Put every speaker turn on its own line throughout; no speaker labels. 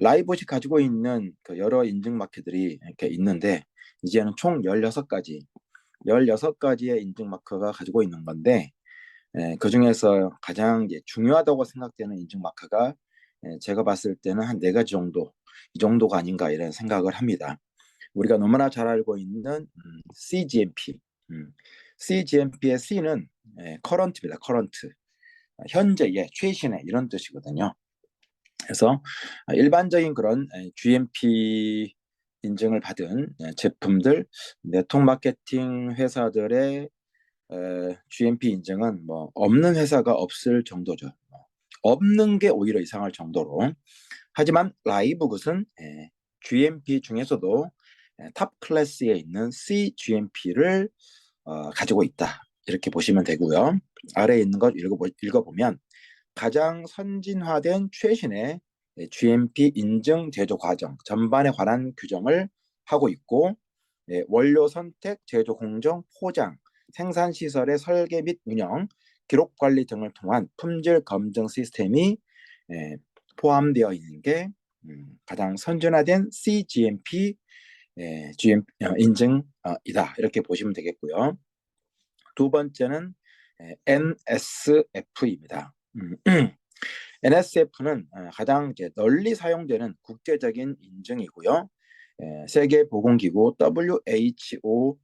라이봇이 가지고 있는 그 여러 인증 마크들이 이렇게 있는데 이제는 총 16가지의 인증 마크가 가지고 있는 건데 그 중에서 가장 이제 중요하다고 생각되는 인증 마크가 제가 봤을 때는 한 네 가지 정도 이 정도가 아닌가 이런 생각을 합니다. 우리가 너무나 잘 알고 있는 CGMP. CGMP의 C는 current입니다. current. 현재의, 최신의 이런 뜻이거든요. 그래서 일반적인 그런 GMP 인증을 받은 제품들, 네트워크 마케팅 회사들의 GMP 인증은 뭐 없는 회사가 없을 정도죠. 없는 게 오히려 이상할 정도로. 하지만 라이브굿은 GMP 중에서도 탑 클래스에 있는 CGMP를 가지고 있다. 이렇게 보시면 되고요. 아래에 있는 것 읽어보면 가장 선진화된 최신의 GMP 인증 제조 과정 전반에 관한 규정을 하고 있고 원료 선택, 제조 공정, 포장, 생산 시설의 설계 및 운영, 기록 관리 등을 통한 품질 검증 시스템이 포함되어 있는 게 가장 선진화된 CGMP 인증이다. 이렇게 보시면 되겠고요. 두 번째는 NSF입니다. NSF는 가장 이제 널리 사용되는 국제적인 인증이고요. 세계보건기구 WHO가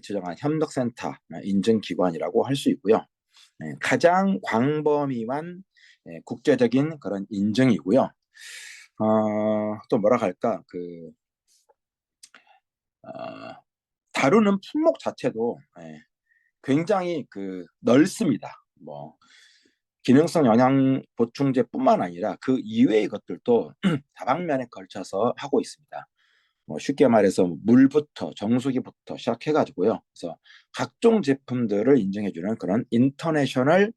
지정한 협력센터 인증기관이라고 할 수 있고요. 가장 광범위한 국제적인 그런 인증이고요. 또 뭐라 할까 다루는 품목 자체도 굉장히 넓습니다. 뭐 기능성 영양 보충제뿐만 아니라 그 이외의 것들도 다방면에 걸쳐서 하고 있습니다. 뭐 쉽게 말해서 물부터 정수기부터 시작해가지고요. 그래서 각종 제품들을 인증해주는 그런 인터내셔널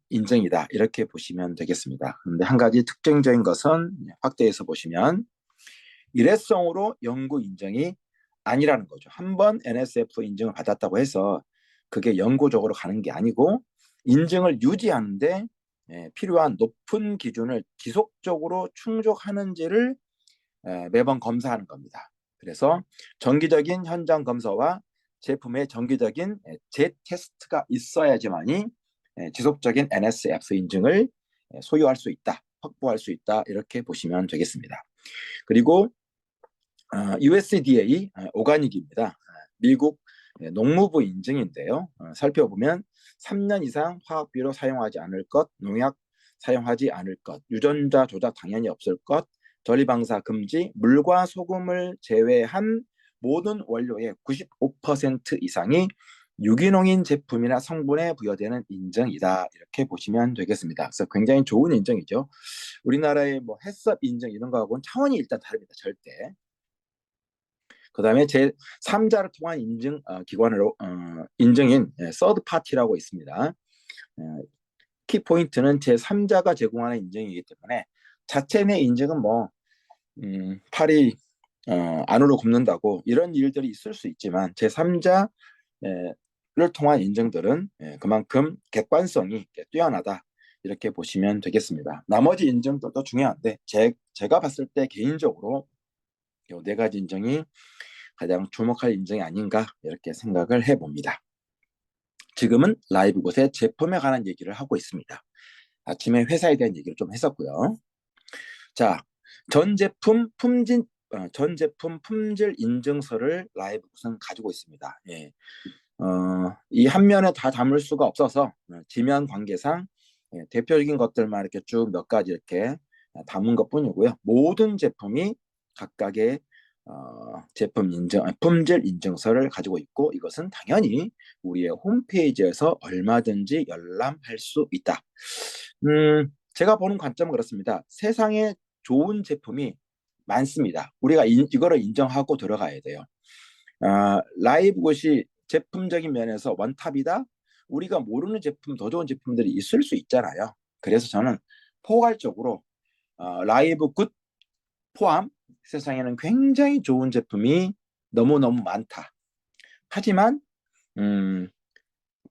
인증이다. 이렇게 보시면 되겠습니다. 그런데 한 가지 특징적인 것은 확대해서 보시면 일회성으로 연구 인증이 아니라는 거죠. 한번 NSF 인증을 받았다고 해서 그게 영구적으로 가는 게 아니고 인증을 유지하는데 필요한 높은 기준을 지속적으로 충족하는지를 매번 검사하는 겁니다. 그래서 정기적인 현장 검사와 제품의 정기적인 재테스트가 있어야지만이 지속적인 NSF 인증을 소유할 수 있다, 확보할 수 있다 이렇게 보시면 되겠습니다. 그리고 USDA 오가닉입니다. 미국 농무부 인증인데요. 살펴보면 3년 이상 화학비료 사용하지 않을 것, 농약 사용하지 않을 것, 유전자 조작 당연히 없을 것, 전리방사 금지, 물과 소금을 제외한 모든 원료의 95% 이상이 유기농인 제품이나 성분에 부여되는 인증이다. 이렇게 보시면 되겠습니다. 그래서 굉장히 좋은 인증이죠. 우리나라의 뭐 햇섭 인증 이런 거하고는 차원이 일단 다릅니다. 절대. 그 다음에 제3자를 통한 인증 기관으로 인증인 서드 파티라고 있습니다. 키포인트는 제3자가 제공하는 인증이기 때문에 자체 내 인증은 뭐 팔이 안으로 굽는다고 이런 일들이 있을 수 있지만 제3자를 통한 인증들은 그만큼 객관성이 뛰어나다 이렇게 보시면 되겠습니다. 나머지 인증들도 중요한데 제가 봤을 때 개인적으로 이 네 가지 인증이 가장 주목할 인증이 아닌가 이렇게 생각을 해봅니다. 지금은 라이브곳의 제품에 관한 얘기를 하고 있습니다. 아침에 회사에 대한 얘기를 좀 했었고요. 자, 전 제품 품질 인증서를 라이브곳은 가지고 있습니다. 이 한 면에 다 담을 수가 없어서 지면 관계상 대표적인 것들만 이렇게 쭉 몇 가지 이렇게 담은 것뿐이고요. 모든 제품이 각각의 제품 인증, 품질 인증서를 가지고 있고 이것은 당연히 우리의 홈페이지에서 얼마든지 열람할 수 있다. 제가 보는 관점은 그렇습니다. 세상에 좋은 제품이 많습니다. 우리가 이거를 인정하고 들어가야 돼요. 라이브굿이 제품적인 면에서 원탑이다. 우리가 모르는 제품, 더 좋은 제품들이 있을 수 있잖아요. 그래서 저는 포괄적으로 라이브굿 포함 세상에는 굉장히 좋은 제품이 너무너무 많다. 하지만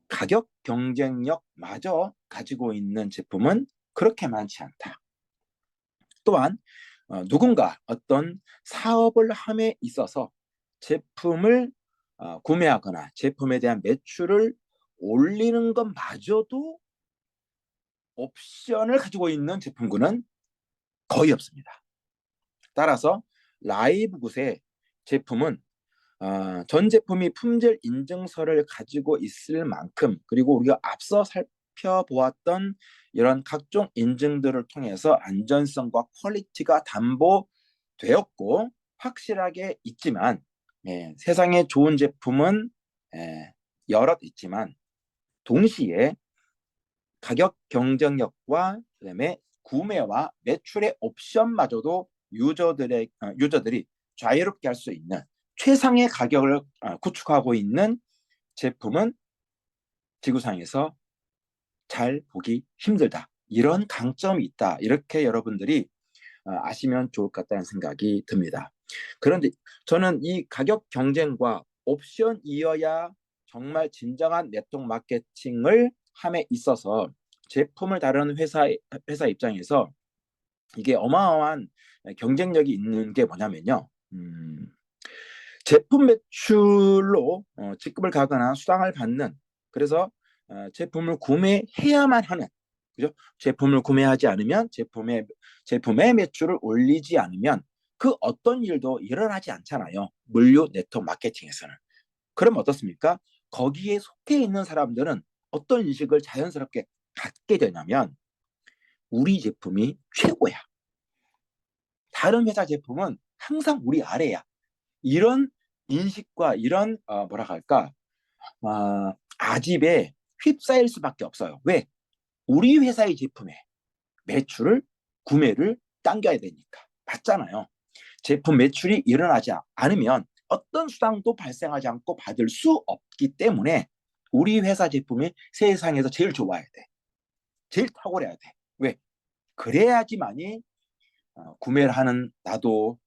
가격 경쟁력마저 가지고 있는 제품은 그렇게 많지 않다. 또한 누군가 어떤 사업을 함에 있어서 제품을 구매하거나 제품에 대한 매출을 올리는 것마저도 옵션을 가지고 있는 제품군은 거의 없습니다. 따라서 라이브굿의 제품은 전 제품이 품질 인증서를 가지고 있을 만큼, 그리고 우리가 앞서 살펴보았던 이런 각종 인증들을 통해서 안전성과 퀄리티가 담보되었고 확실하게 있지만, 세상에 좋은 제품은 여럿 있지만 동시에 가격 경쟁력과 그다음에 구매와 매출의 옵션마저도 유저들이 자유롭게 할 수 있는 최상의 가격을 구축하고 있는 제품은 지구상에서 잘 보기 힘들다. 이런 강점이 있다. 이렇게 여러분들이 아시면 좋을 것 같다는 생각이 듭니다. 그런데 저는 이 가격 경쟁과 옵션이어야 정말 진정한 네트워크 마케팅을 함에 있어서 제품을 다루는 회사 입장에서 이게 어마어마한 경쟁력이 있는 게 뭐냐면요. 제품 매출로 직급을 가거나 수당을 받는, 그래서 제품을 구매해야만 하는, 그죠? 제품을 구매하지 않으면 제품의 매출을 올리지 않으면 그 어떤 일도 일어나지 않잖아요. 물류 네트워크 마케팅에서는. 그럼 어떻습니까? 거기에 속해 있는 사람들은 어떤 인식을 자연스럽게 갖게 되냐면 우리 제품이 최고야. 다른 회사 제품은 항상 우리 아래야. 이런 인식과 이런 뭐라 할까, 아집에 휩싸일 수밖에 없어요. 왜? 우리 회사의 제품에 매출을 구매를 당겨야 되니까. 맞잖아요. 제품 매출이 일어나지 않으면 어떤 수당도 발생하지 않고 받을 수 없기 때문에 우리 회사 제품이 세상에서 제일 좋아야 돼. 제일 탁월해야 돼. 왜? 그래야지만이 구매를 하는 나도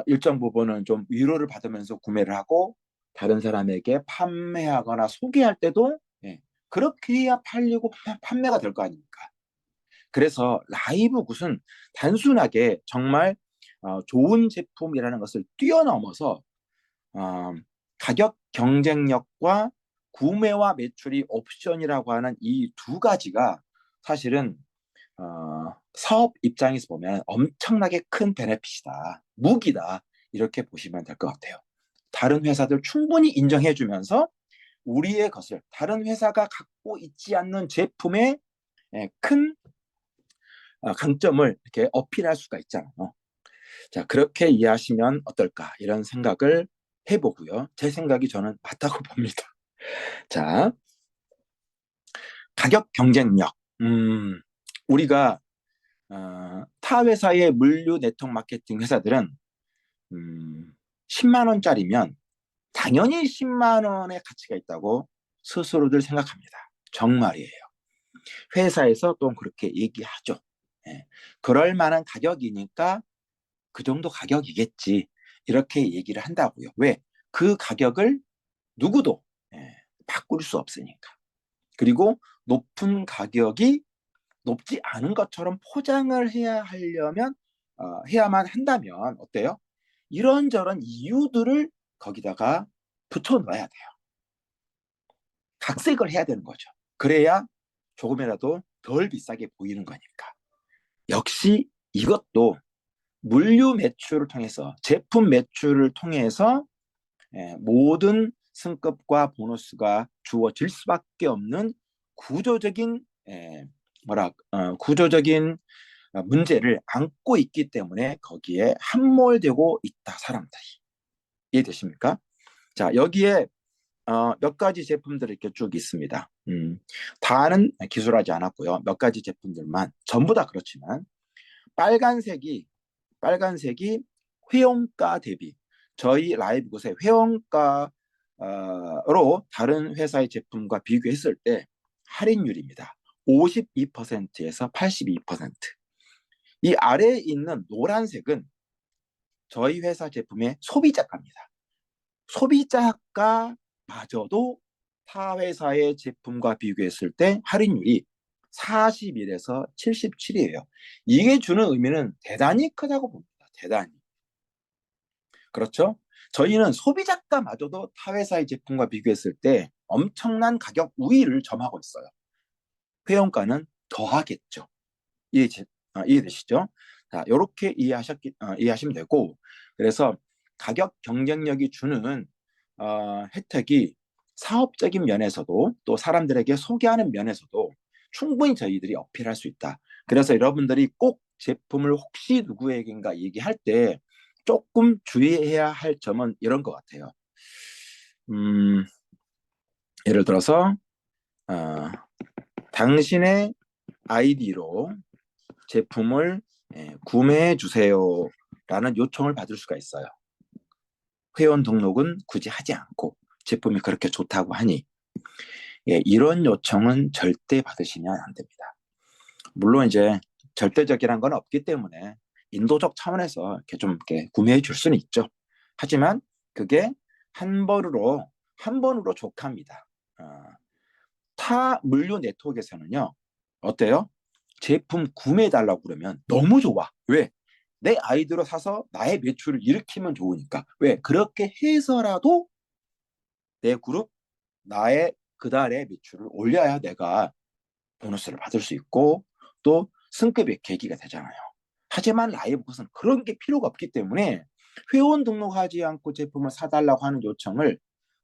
일정 부분은 좀 위로를 받으면서 구매를 하고 다른 사람에게 판매하거나 소개할 때도 그렇게 해야 팔리고 판매가 될 거 아닙니까? 그래서 라이브 굿은 단순하게 정말 좋은 제품이라는 것을 뛰어넘어서 어, 가격 경쟁력과 구매와 매출이 옵션이라고 하는 이 두 가지가 사실은 사업 입장에서 보면 엄청나게 큰 베네핏이다, 무기다, 이렇게 보시면 될 것 같아요. 다른 회사들 충분히 인정해주면서 우리의 것을 다른 회사가 갖고 있지 않는 제품의 큰 강점을 이렇게 어필할 수가 있잖아요. 자, 그렇게 이해하시면 어떨까, 이런 생각을 해보고요. 제 생각이 저는 맞다고 봅니다. 자, 가격 경쟁력. 우리가 타 회사의 물류 네트워크 마케팅 회사들은 10만 원짜리면 당연히 10만 원의 가치가 있다고 스스로들 생각합니다. 정말이에요. 회사에서 또 그렇게 얘기하죠. 예. 그럴 만한 가격이니까 그 정도 가격이겠지, 이렇게 얘기를 한다고요. 왜? 그 가격을 누구도 바꿀 수 없으니까. 그리고 높은 가격이 높지 않은 것처럼 포장을 해야만 한다면 어때요? 이런저런 이유들을 거기다가 붙여 넣어야 돼요. 각색을 해야 되는 거죠. 그래야 조금이라도 덜 비싸게 보이는 거니까. 역시 이것도 물류 매출을 통해서, 제품 매출을 통해서 모든 승급과 보너스가 주어질 수밖에 없는 구조적인 구조적인 문제를 안고 있기 때문에 거기에 함몰되고 있다, 사람들이. 이해되십니까? 자, 여기에 몇 가지 제품들이 이렇게 쭉 있습니다. 다는 기술하지 않았고요. 몇 가지 제품들만, 전부 다 그렇지만 빨간색이 회원가 대비, 저희 라이브굿의 회원가로 다른 회사의 제품과 비교했을 때 할인율입니다. 52%에서 82%. 이 아래에 있는 노란색은 저희 회사 제품의 소비자가입니다. 소비자가마저도 타 회사의 제품과 비교했을 때 할인율이 41에서 77이에요. 이게 주는 의미는 대단히 크다고 봅니다. 대단히. 그렇죠? 저희는 소비자가마저도 타 회사의 제품과 비교했을 때 엄청난 가격 우위를 점하고 있어요. 회원가는 더하겠죠. 이해되시죠? 자, 이렇게 이해하시면 되고, 그래서 가격 경쟁력이 주는 혜택이 사업적인 면에서도 또 사람들에게 소개하는 면에서도 충분히 저희들이 어필할 수 있다. 그래서 여러분들이 꼭 제품을 혹시 누구에겐가 얘기할 때 조금 주의해야 할 점은 이런 것 같아요. 예를 들어서 어, 당신의 아이디로 제품을 구매해 주세요라는 요청을 받을 수가 있어요. 회원 등록은 굳이 하지 않고 제품이 그렇게 좋다고 하니 이런 요청은 절대 받으시면 안 됩니다. 물론 이제 절대적이란 건 없기 때문에 인도적 차원에서 이렇게 구매해 줄 수는 있죠. 하지만 그게 한 번으로 족합니다. 타 물류 네트워크에서는요. 어때요? 제품 구매해달라고 그러면 너무 좋아. 왜? 내 아이디로 사서 나의 매출을 일으키면 좋으니까. 왜? 그렇게 해서라도 내 그룹, 나의 그달의 매출을 올려야 내가 보너스를 받을 수 있고 또 승급의 계기가 되잖아요. 하지만 라이브것은 그런 게 필요가 없기 때문에 회원 등록하지 않고 제품을 사달라고 하는 요청을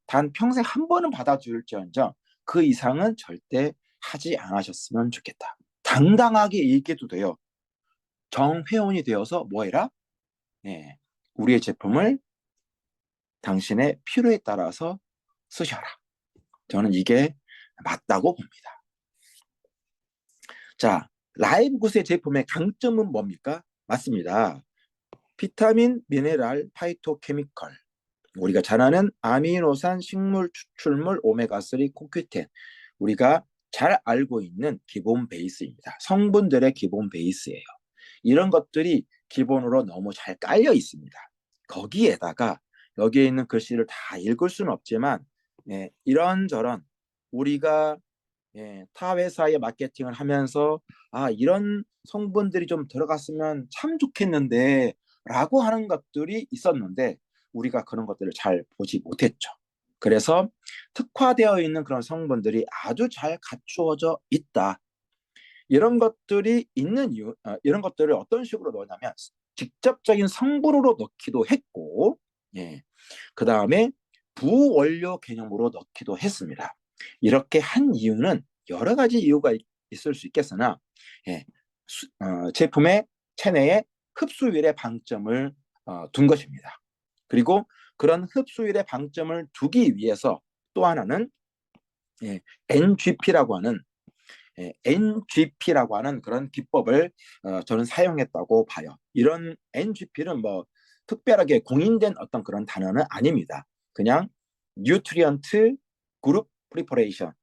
단 평생 한 번은 받아줄지언정 그 이상은 절대 하지 않으셨으면 좋겠다. 당당하게 얘기해도 돼요. 정회원이 되어서 뭐 해라? 예, 우리의 제품을 당신의 필요에 따라서 쓰셔라. 저는 이게 맞다고 봅니다. 자, 라이브 구스의 제품의 강점은 뭡니까? 맞습니다. 비타민, 미네랄, 파이토케미컬. 우리가 잘 아는 아미노산, 식물 추출물, 오메가3, 코큐텐. 우리가 잘 알고 있는 기본 베이스입니다. 성분들의 기본 베이스예요. 이런 것들이 기본으로 너무 잘 깔려 있습니다. 거기에다가 여기에 있는 글씨를 다 읽을 수는 없지만 이런저런 우리가 타 회사의 마케팅을 하면서 이런 성분들이 좀 들어갔으면 참 좋겠는데 라고 하는 것들이 있었는데 우리가 그런 것들을 잘 보지 못했죠. 그래서 특화되어 있는 그런 성분들이 아주 잘 갖추어져 있다. 이런 것들이 있는 이유, 이런 것들을 어떤 식으로 넣냐면 직접적인 성분으로 넣기도 했고, 그 다음에 부원료 개념으로 넣기도 했습니다. 이렇게 한 이유는 여러 가지 이유가 있을 수 있겠으나, 제품의 체내에 흡수율의 방점을 둔 것입니다. 그리고 그런 흡수율의 방점을 두기 위해서 또 하나는 NGP라고 하는 NGP라고 하는 그런 기법을 저는 사용했다고 봐요. 이런 NGP는 뭐 특별하게 공인된 어떤 그런 단어는 아닙니다. 그냥 뉴트리언트 그룹 프리퍼레이션,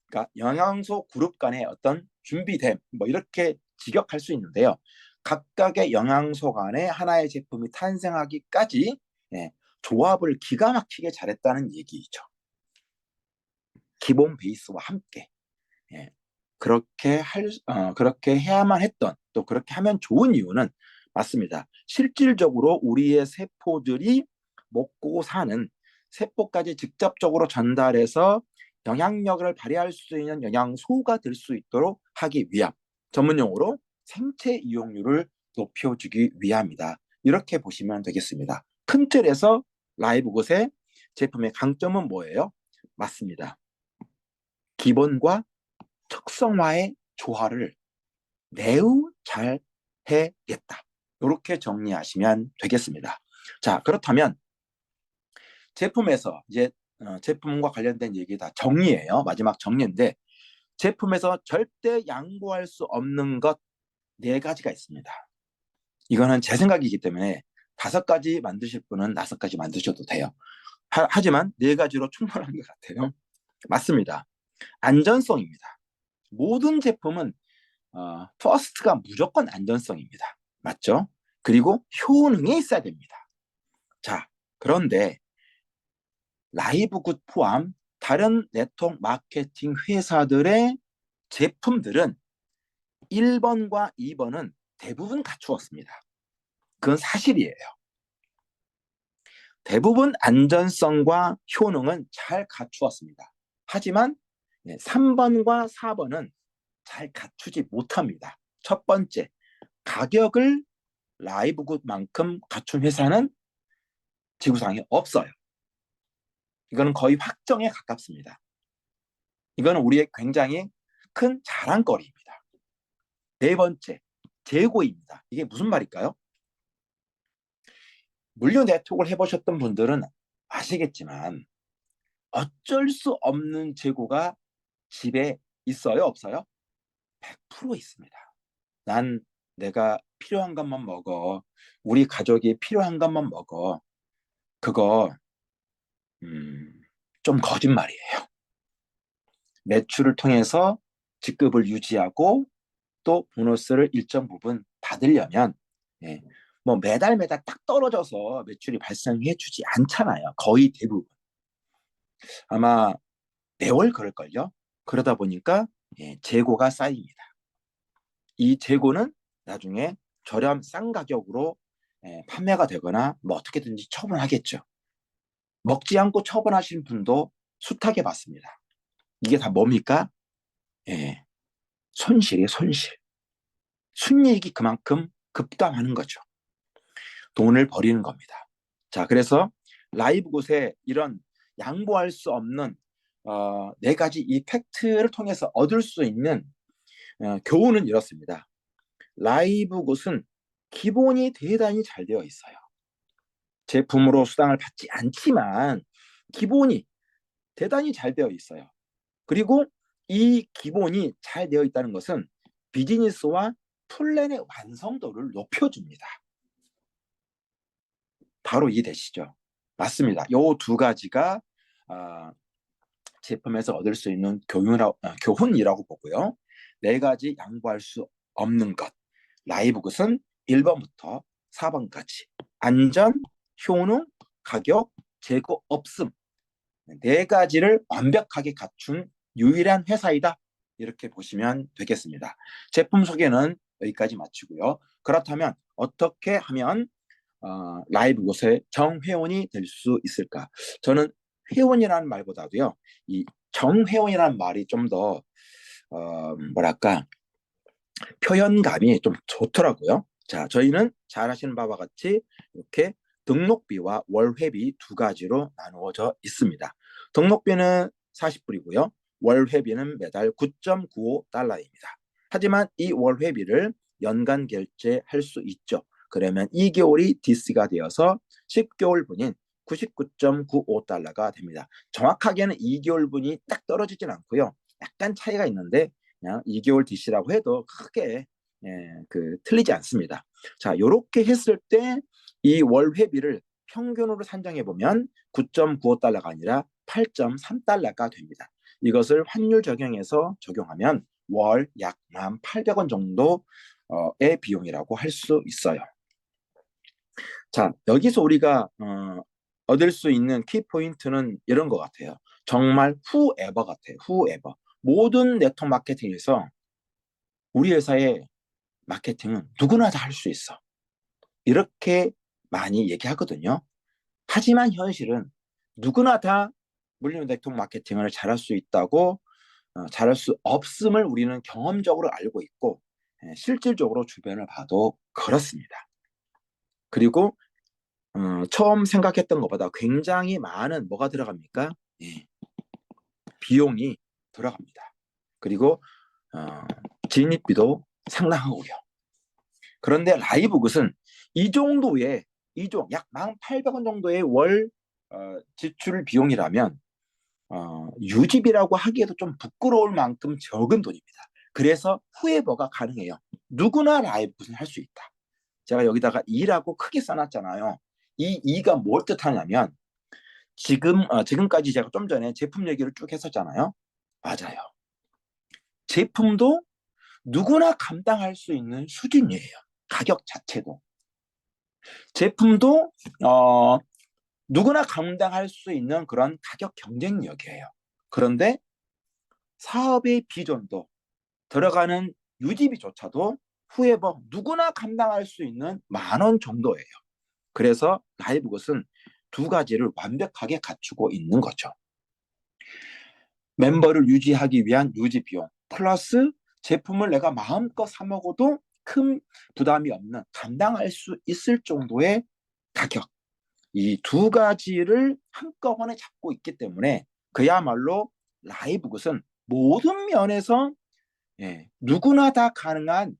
그러니까 영양소 그룹 간의 어떤 준비됨, 뭐 이렇게 직역할 수 있는데요. 각각의 영양소 간의 하나의 제품이 탄생하기까지 조합을 기가 막히게 잘했다는 얘기죠. 기본 베이스와 함께. 그렇게 해야만 했던 또 그렇게 하면 좋은 이유는 맞습니다. 실질적으로 우리의 세포들이 먹고 사는 세포까지 직접적으로 전달해서 영향력을 발휘할 수 있는 영양소가 될 수 있도록 하기 위함. 전문용어로 생체 이용률을 높여주기 위함이다. 이렇게 보시면 되겠습니다. 큰 틀에서 라이브굿의 제품의 강점은 뭐예요? 맞습니다. 기본과 특성화의 조화를 매우 잘 해냈다. 이렇게 정리하시면 되겠습니다. 자, 그렇다면 제품에서 이제 제품과 관련된 얘기 다 정리예요. 마지막 정리인데 제품에서 절대 양보할 수 없는 것 4가지가 있습니다. 이거는 제 생각이기 때문에 5가지 만드실 분은 5가지 만드셔도 돼요. 하지만 4가지로 충분한 것 같아요. 맞습니다. 안전성입니다. 모든 제품은 퍼스트가 무조건 안전성입니다. 맞죠? 그리고 효능이 있어야 됩니다. 자, 그런데 라이브굿 포함 다른 네트워크 마케팅 회사들의 제품들은 1번과 2번은 대부분 갖추었습니다. 그건 사실이에요. 대부분 안전성과 효능은 잘 갖추었습니다. 하지만 3번과 4번은 잘 갖추지 못합니다. 첫 번째, 가격을 라이브굿만큼 갖춘 회사는 지구상에 없어요. 이거는 거의 확정에 가깝습니다. 이거는 우리의 굉장히 큰 자랑거리입니다. 네 번째, 재고입니다. 이게 무슨 말일까요? 물류 네트워크를 해보셨던 분들은 아시겠지만 어쩔 수 없는 재고가 집에 있어요, 없어요? 100% 있습니다. 난 내가 필요한 것만 먹어. 우리 가족이 필요한 것만 먹어. 그거 좀 거짓말이에요. 매출을 통해서 직급을 유지하고 또 보너스를 일정 부분 받으려면 뭐 매달 딱 떨어져서 매출이 발생해 주지 않잖아요. 거의 대부분. 아마 매월 그럴걸요. 그러다 보니까 재고가 쌓입니다. 이 재고는 나중에 저렴 싼 가격으로 판매가 되거나 뭐 어떻게든지 처분하겠죠. 먹지 않고 처분하시는 분도 숱하게 봤습니다. 이게 다 뭡니까? 손실이에요, 손실. 순이익이 그만큼 급감하는 거죠. 돈을 버리는 겁니다. 자, 그래서 라이브 곳에 이런 양보할 수 없는 네 가지 이 팩트를 통해서 얻을 수 있는 교훈은 이렇습니다. 라이브 곳은 기본이 대단히 잘 되어 있어요. 제품으로 수당을 받지 않지만 기본이 대단히 잘 되어 있어요. 그리고 이 기본이 잘 되어 있다는 것은 비즈니스와 플랜의 완성도를 높여줍니다. 바로 이해되시죠? 맞습니다. 이 두 가지가 제품에서 얻을 수 있는 교훈이라고 보고요. 네 가지 양보할 수 없는 것. 라이브 굿은 1번부터 4번까지. 안전, 효능, 가격, 재고 없음. 네 가지를 완벽하게 갖춘 유일한 회사이다. 이렇게 보시면 되겠습니다. 제품 소개는 여기까지 마치고요. 그렇다면 어떻게 하면 라이브 곳의 정회원이 될 수 있을까? 저는 회원이라는 말보다도요, 이 정회원이라는 말이 좀 더 뭐랄까 표현감이 좀 좋더라고요. 자, 저희는 잘 아시는 바와 같이 이렇게 등록비와 월회비 두 가지로 나누어져 있습니다. 등록비는 40불이고요. 월회비는 매달 9.95달러입니다. 하지만 이 월회비를 연간 결제할 수 있죠. 그러면 2개월이 DC가 되어서 10개월분인 99.95달러가 됩니다. 정확하게는 2개월분이 딱 떨어지진 않고요. 약간 차이가 있는데 그냥 2개월 DC라고 해도 크게 틀리지 않습니다. 자, 이렇게 했을 때 이 월회비를 평균으로 산정해 보면 9.95달러가 아니라 8.3달러가 됩니다. 이것을 환율 적용해서 적용하면 월 약 1,800원 정도의 비용이라고 할 수 있어요. 자, 여기서 우리가 얻을 수 있는 키포인트는 이런 것 같아요. 정말 whoever 같아요. whoever. 모든 네트워크 마케팅에서 우리 회사의 마케팅은 누구나 다 할 수 있어. 이렇게 많이 얘기하거든요. 하지만 현실은 누구나 다 물리는 네트워크 마케팅을 잘할 수 있다고 잘할 수 없음을 우리는 경험적으로 알고 있고 실질적으로 주변을 봐도 그렇습니다. 그리고 처음 생각했던 것보다 굉장히 많은 뭐가 들어갑니까? 비용이 들어갑니다. 그리고 진입비도 상당하고요. 그런데 라이브굿은 이 정도의 약 1,800원 정도의 월 지출 비용이라면 유지비라고 하기에도 좀 부끄러울 만큼 적은 돈입니다. 그래서 후에버가 가능해요. 누구나 라이브굿을 할 수 있다. 제가 여기다가 2라고 크게 써놨잖아요. 이 2가 뭘 뜻하냐면 지금까지 제가 좀 전에 제품 얘기를 쭉 했었잖아요. 맞아요. 제품도 누구나 감당할 수 있는 수준이에요. 가격 자체도. 제품도 누구나 감당할 수 있는 그런 가격 경쟁력이에요. 그런데 사업의 비전도 들어가는 유지비조차도 후에 뭐 누구나 감당할 수 있는 10,000원 정도예요. 그래서 라이브것은 두 가지를 완벽하게 갖추고 있는 거죠. 멤버를 유지하기 위한 유지 비용 플러스 제품을 내가 마음껏 사 먹어도 큰 부담이 없는 감당할 수 있을 정도의 가격, 이 두 가지를 한꺼번에 잡고 있기 때문에 그야말로 라이브굿은 모든 면에서 누구나 다 가능한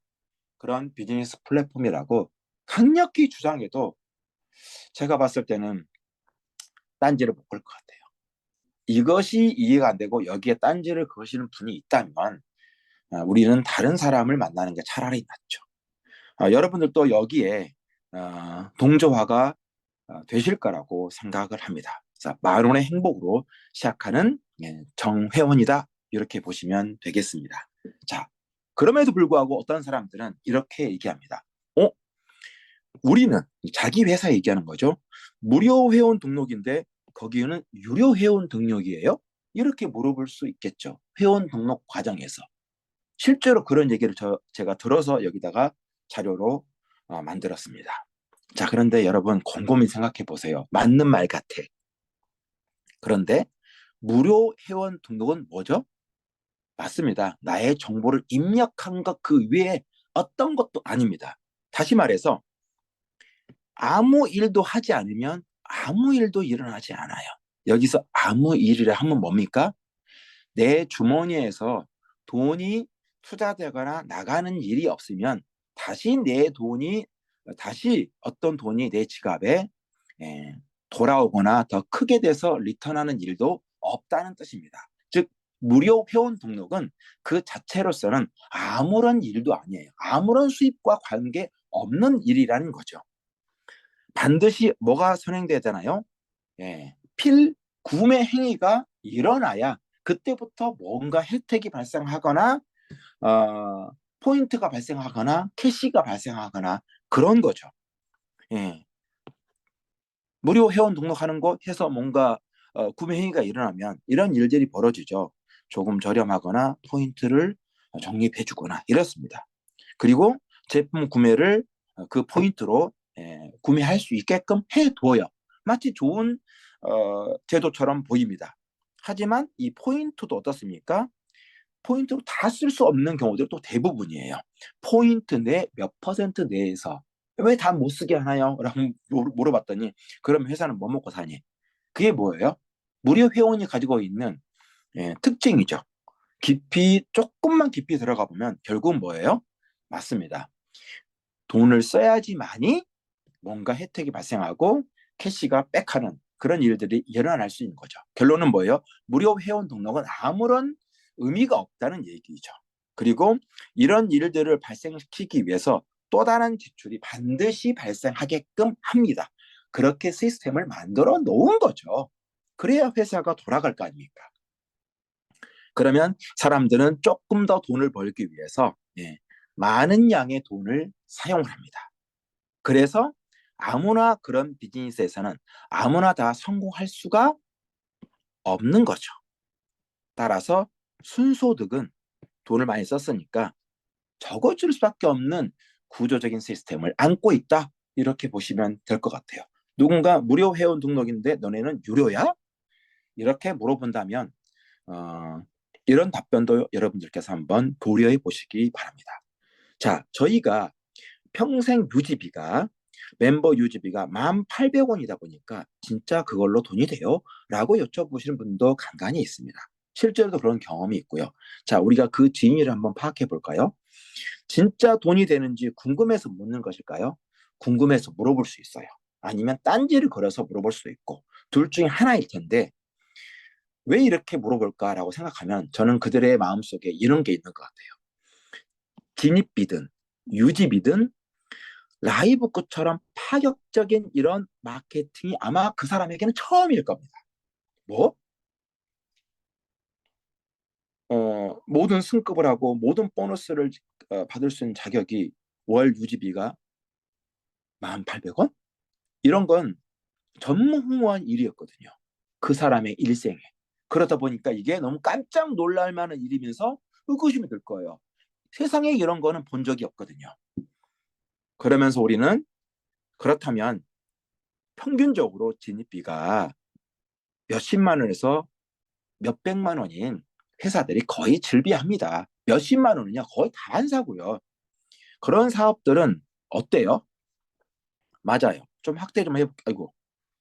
그런 비즈니스 플랫폼이라고 강력히 주장해도 제가 봤을 때는 딴지를 못 걸 것 같아요. 이것이 이해가 안 되고 여기에 딴지를 거시는 분이 있다면 우리는 다른 사람을 만나는 게 차라리 낫죠. 여러분들도 여기에 동조화가 되실 거라고 생각을 합니다. 자, 만원의 행복으로 시작하는 정회원이다. 이렇게 보시면 되겠습니다. 자, 그럼에도 불구하고 어떤 사람들은 이렇게 얘기합니다. 우리는 자기 회사 얘기하는 거죠. 무료 회원 등록인데 거기는 유료 회원 등록이에요? 이렇게 물어볼 수 있겠죠. 회원 등록 과정에서. 실제로 그런 얘기를 제가 들어서 여기다가 자료로 만들었습니다. 자, 그런데 여러분 곰곰이 생각해 보세요. 맞는 말 같아. 그런데 무료 회원 등록은 뭐죠? 맞습니다. 나의 정보를 입력한 것 그 외에 어떤 것도 아닙니다. 다시 말해서 아무 일도 하지 않으면 아무 일도 일어나지 않아요. 여기서 아무 일이라 하면 뭡니까? 내 주머니에서 돈이 투자되거나 나가는 일이 없으면 다시 어떤 돈이 내 지갑에 돌아오거나 더 크게 돼서 리턴하는 일도 없다는 뜻입니다. 즉 무료 회원 등록은 그 자체로서는 아무런 일도 아니에요. 아무런 수입과 관계 없는 일이라는 거죠. 반드시 뭐가 선행되잖아요. 구매 행위가 일어나야 그때부터 뭔가 혜택이 발생하거나 포인트가 발생하거나 캐시가 발생하거나 그런 거죠. 무료 회원 등록하는 거 해서 뭔가 구매 행위가 일어나면 이런 일들이 벌어지죠. 조금 저렴하거나 포인트를 적립해주거나 이렇습니다. 그리고 제품 구매를 그 포인트로 구매할 수 있게끔 해둬요. 마치 좋은 제도처럼 보입니다. 하지만 이 포인트도 어떻습니까? 포인트로 다 쓸 수 없는 경우들이 또 대부분이에요. 포인트 내 몇 퍼센트 내에서 왜 다 못 쓰게 하나요? 라고 물어봤더니 그럼 회사는 뭐 먹고 사니? 그게 뭐예요? 무료 회원이 가지고 있는 특징이죠. 조금만 깊이 들어가 보면 결국은 뭐예요? 맞습니다. 돈을 써야지만이 뭔가 혜택이 발생하고 캐시가 백하는 그런 일들이 일어날 수 있는 거죠. 결론은 뭐예요? 무료 회원 등록은 아무런 의미가 없다는 얘기죠. 그리고 이런 일들을 발생시키기 위해서 또 다른 지출이 반드시 발생하게끔 합니다. 그렇게 시스템을 만들어 놓은 거죠. 그래야 회사가 돌아갈 거 아닙니까? 그러면 사람들은 조금 더 돈을 벌기 위해서 많은 양의 돈을 사용을 합니다. 그래서 아무나 그런 비즈니스에서는 아무나 다 성공할 수가 없는 거죠. 따라서 순소득은 돈을 많이 썼으니까 적어줄 수밖에 없는 구조적인 시스템을 안고 있다. 이렇게 보시면 될 것 같아요. 누군가 무료 회원 등록인데 너네는 유료야? 이렇게 물어본다면 어, 이런 답변도 여러분들께서 한번 고려해 보시기 바랍니다. 자, 저희가 평생 유지비가 멤버 유지비가 1,800원이다 보니까 진짜 그걸로 돈이 돼요? 라고 여쭤보시는 분도 간간히 있습니다. 실제로도 그런 경험이 있고요. 자, 우리가 그 진위를 한번 파악해 볼까요? 진짜 돈이 되는지 궁금해서 묻는 것일까요? 궁금해서 물어볼 수 있어요. 아니면 딴지를 걸어서 물어볼 수도 있고 둘 중에 하나일 텐데 왜 이렇게 물어볼까라고 생각하면 저는 그들의 마음속에 이런 게 있는 것 같아요. 진입비든 유지비든 라이브 것처럼 파격적인 이런 마케팅이 아마 그 사람에게는 처음일 겁니다. 뭐? 모든 승급을 하고 모든 보너스를 받을 수 있는 자격이 월 유지비가 1,800원? 이런 건 전무후무한 일이었거든요. 그 사람의 일생에. 그러다 보니까 이게 너무 깜짝 놀랄 만한 일이면서 의구심이 들 거예요. 세상에 이런 거는 본 적이 없거든요. 그러면서 우리는 그렇다면 평균적으로 진입비가 몇십만 원에서 몇백만 원인 회사들이 거의 즐비합니다. 몇십만 원은요 거의 다 안 사고요. 그런 사업들은 어때요? 맞아요. 좀 확대 좀 해볼게요. 아이고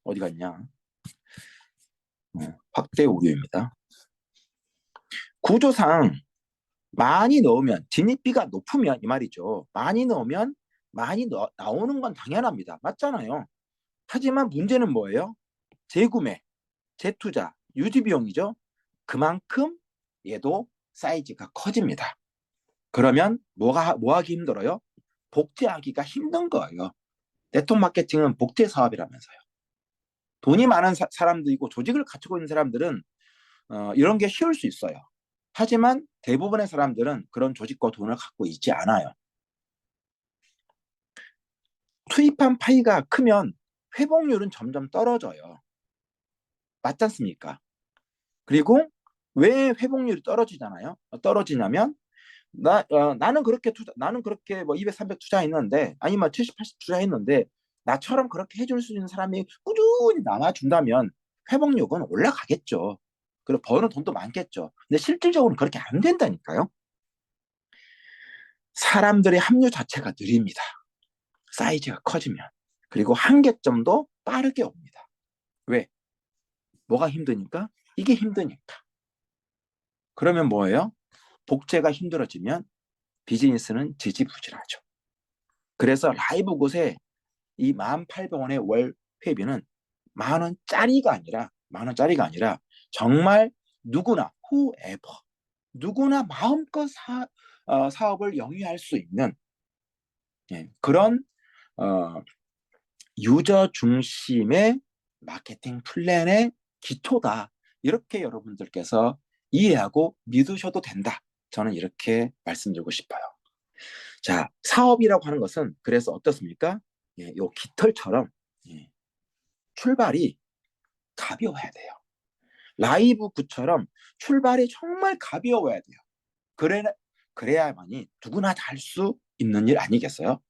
어디 갔냐. 확대 오류입니다. 구조상 많이 넣으면 진입비가 높으면 이 말이죠. 많이 넣으면 많이 나오는 건 당연합니다. 맞잖아요. 하지만 문제는 뭐예요? 재구매, 재투자, 유지비용이죠. 그만큼 얘도 사이즈가 커집니다. 그러면 뭐 하기 힘들어요? 복제하기가 힘든 거예요. 네트워크 마케팅은 복제 사업이라면서요. 돈이 많은 사람들이고 조직을 갖추고 있는 사람들은 이런 게 쉬울 수 있어요. 하지만 대부분의 사람들은 그런 조직과 돈을 갖고 있지 않아요. 투입한 파이가 크면 회복률은 점점 떨어져요. 맞지 않습니까? 그리고 왜 회복률이 떨어지냐면 나는 그렇게 뭐 200, 300 투자했는데 아니면 70, 80 투자했는데 나처럼 그렇게 해줄 수 있는 사람이 꾸준히 남아준다면 회복력은 올라가겠죠. 그리고 버는 돈도 많겠죠. 근데 실질적으로는 그렇게 안 된다니까요. 사람들의 합류 자체가 느립니다. 사이즈가 커지면. 그리고 한계점도 빠르게 옵니다. 왜? 뭐가 힘드니까? 이게 힘드니까. 그러면 뭐예요? 복제가 힘들어지면 비즈니스는 지지부진하죠. 그래서 라이브 곳에 이 1,800원의 월 회비는 만 원짜리가 아니라 정말 누구나 whoever 누구나 마음껏 사업을 영위할 수 있는 그런 어, 유저 중심의 마케팅 플랜의 기초다. 이렇게 여러분들께서 이해하고 믿으셔도 된다. 저는 이렇게 말씀드리고 싶어요. 자, 사업이라고 하는 것은 그래서 어떻습니까? 요 깃털처럼 출발이 가벼워야 돼요. 라이브 굿처럼 출발이 정말 가벼워야 돼요. 그래야만이 누구나 다 할 수 있는 일 아니겠어요?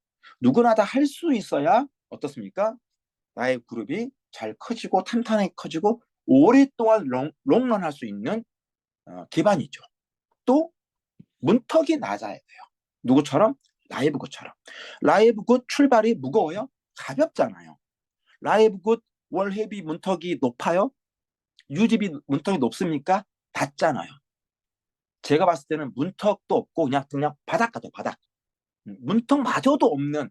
누구나 다 할 수 있어야 어떻습니까? 나의 그룹이 잘 커지고 탄탄하게 커지고 오랫동안 롱런 할 수 있는 기반이죠. 또 문턱이 낮아야 돼요. 누구처럼? 라이브 굿처럼. 라이브 굿 출발이 무거워요? 가볍잖아요. 라이브 굿 월회비 문턱이 높아요? 유지비 문턱이 높습니까? 낮잖아요. 제가 봤을 때는 문턱도 없고 그냥 바닥 같아요. 바닥. 문턱마저도 없는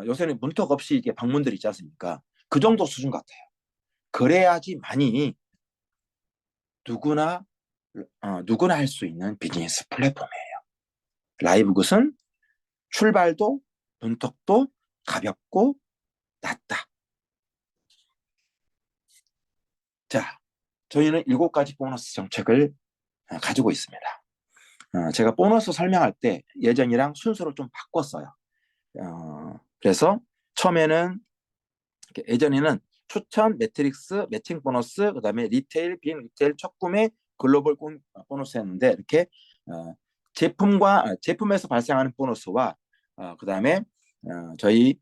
요새는 문턱 없이 이게 방문들 있지 않습니까? 그 정도 수준 같아요. 그래야지만이 누구나 누구나 할 수 있는 비즈니스 플랫폼이에요. 라이브 굿은 출발도 문턱도 가볍고 낮다. 자, 저희는 7가지 보너스 정책을 가지고 있습니다. 제가 보너스 설명할 때 예전이랑 순서를 좀 바꿨어요. 그래서 처음에는 예전에는 추천, 매트릭스, 매칭 보너스, 그다음에 리테일, 빈 리테일, 첫 구매, 글로벌 보너스였는데 이렇게 제품에서 발생하는 보너스와 그다음에 저희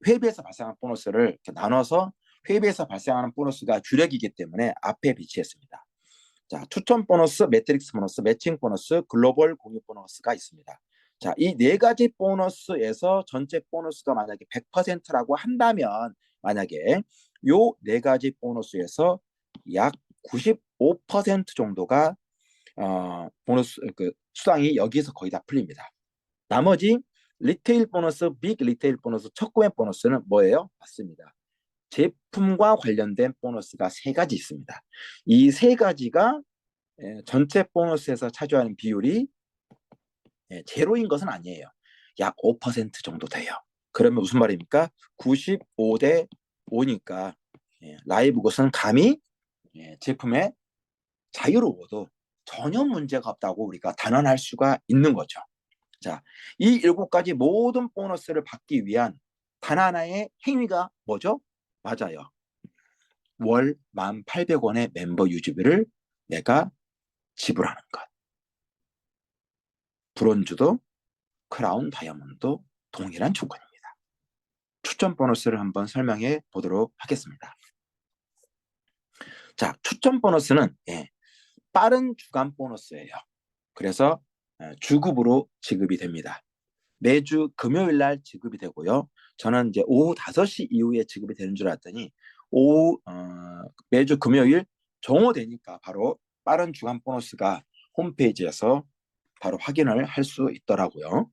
회비에서 발생하는 보너스를 이렇게 나눠서 회비에서 발생하는 보너스가 주력이기 때문에 앞에 비치했습니다. 자, 추천 보너스, 매트릭스 보너스, 매칭 보너스, 글로벌 공유 보너스가 있습니다. 자, 이 4가지 보너스에서 전체 보너스가 만약에 100%라고 한다면 만약에 요 4가지 보너스에서 약 95% 정도가 보너스 수당이 여기서 거의 다 풀립니다. 나머지 리테일 보너스, 빅 리테일 보너스, 첫 구매 보너스는 뭐예요? 맞습니다. 제품과 관련된 보너스가 3가지 있습니다. 이 3가지가 전체 보너스에서 차지하는 비율이 제로인 것은 아니에요. 약 5% 정도 돼요. 그러면 무슨 말입니까? 95대 5니까 라이브 것은 감히 제품에 자유로워도 전혀 문제가 없다고 우리가 단언할 수가 있는 거죠. 자, 이 7가지 모든 보너스를 받기 위한 단 하나의 행위가 뭐죠? 맞아요. 월 1,800원의 멤버 유지비를 내가 지불하는 것. 브론즈도 크라운 다이아몬드도 동일한 조건입니다. 추천 보너스를 한번 설명해 보도록 하겠습니다. 자, 추천 보너스는 빠른 주간 보너스예요. 그래서 주급으로 지급이 됩니다. 매주 금요일 날 지급이 되고요. 저는 이제 오후 5시 이후에 지급이 되는 줄 알았더니 매주 금요일 정오되니까 바로 빠른 주간 보너스가 홈페이지에서 바로 확인을 할 수 있더라고요.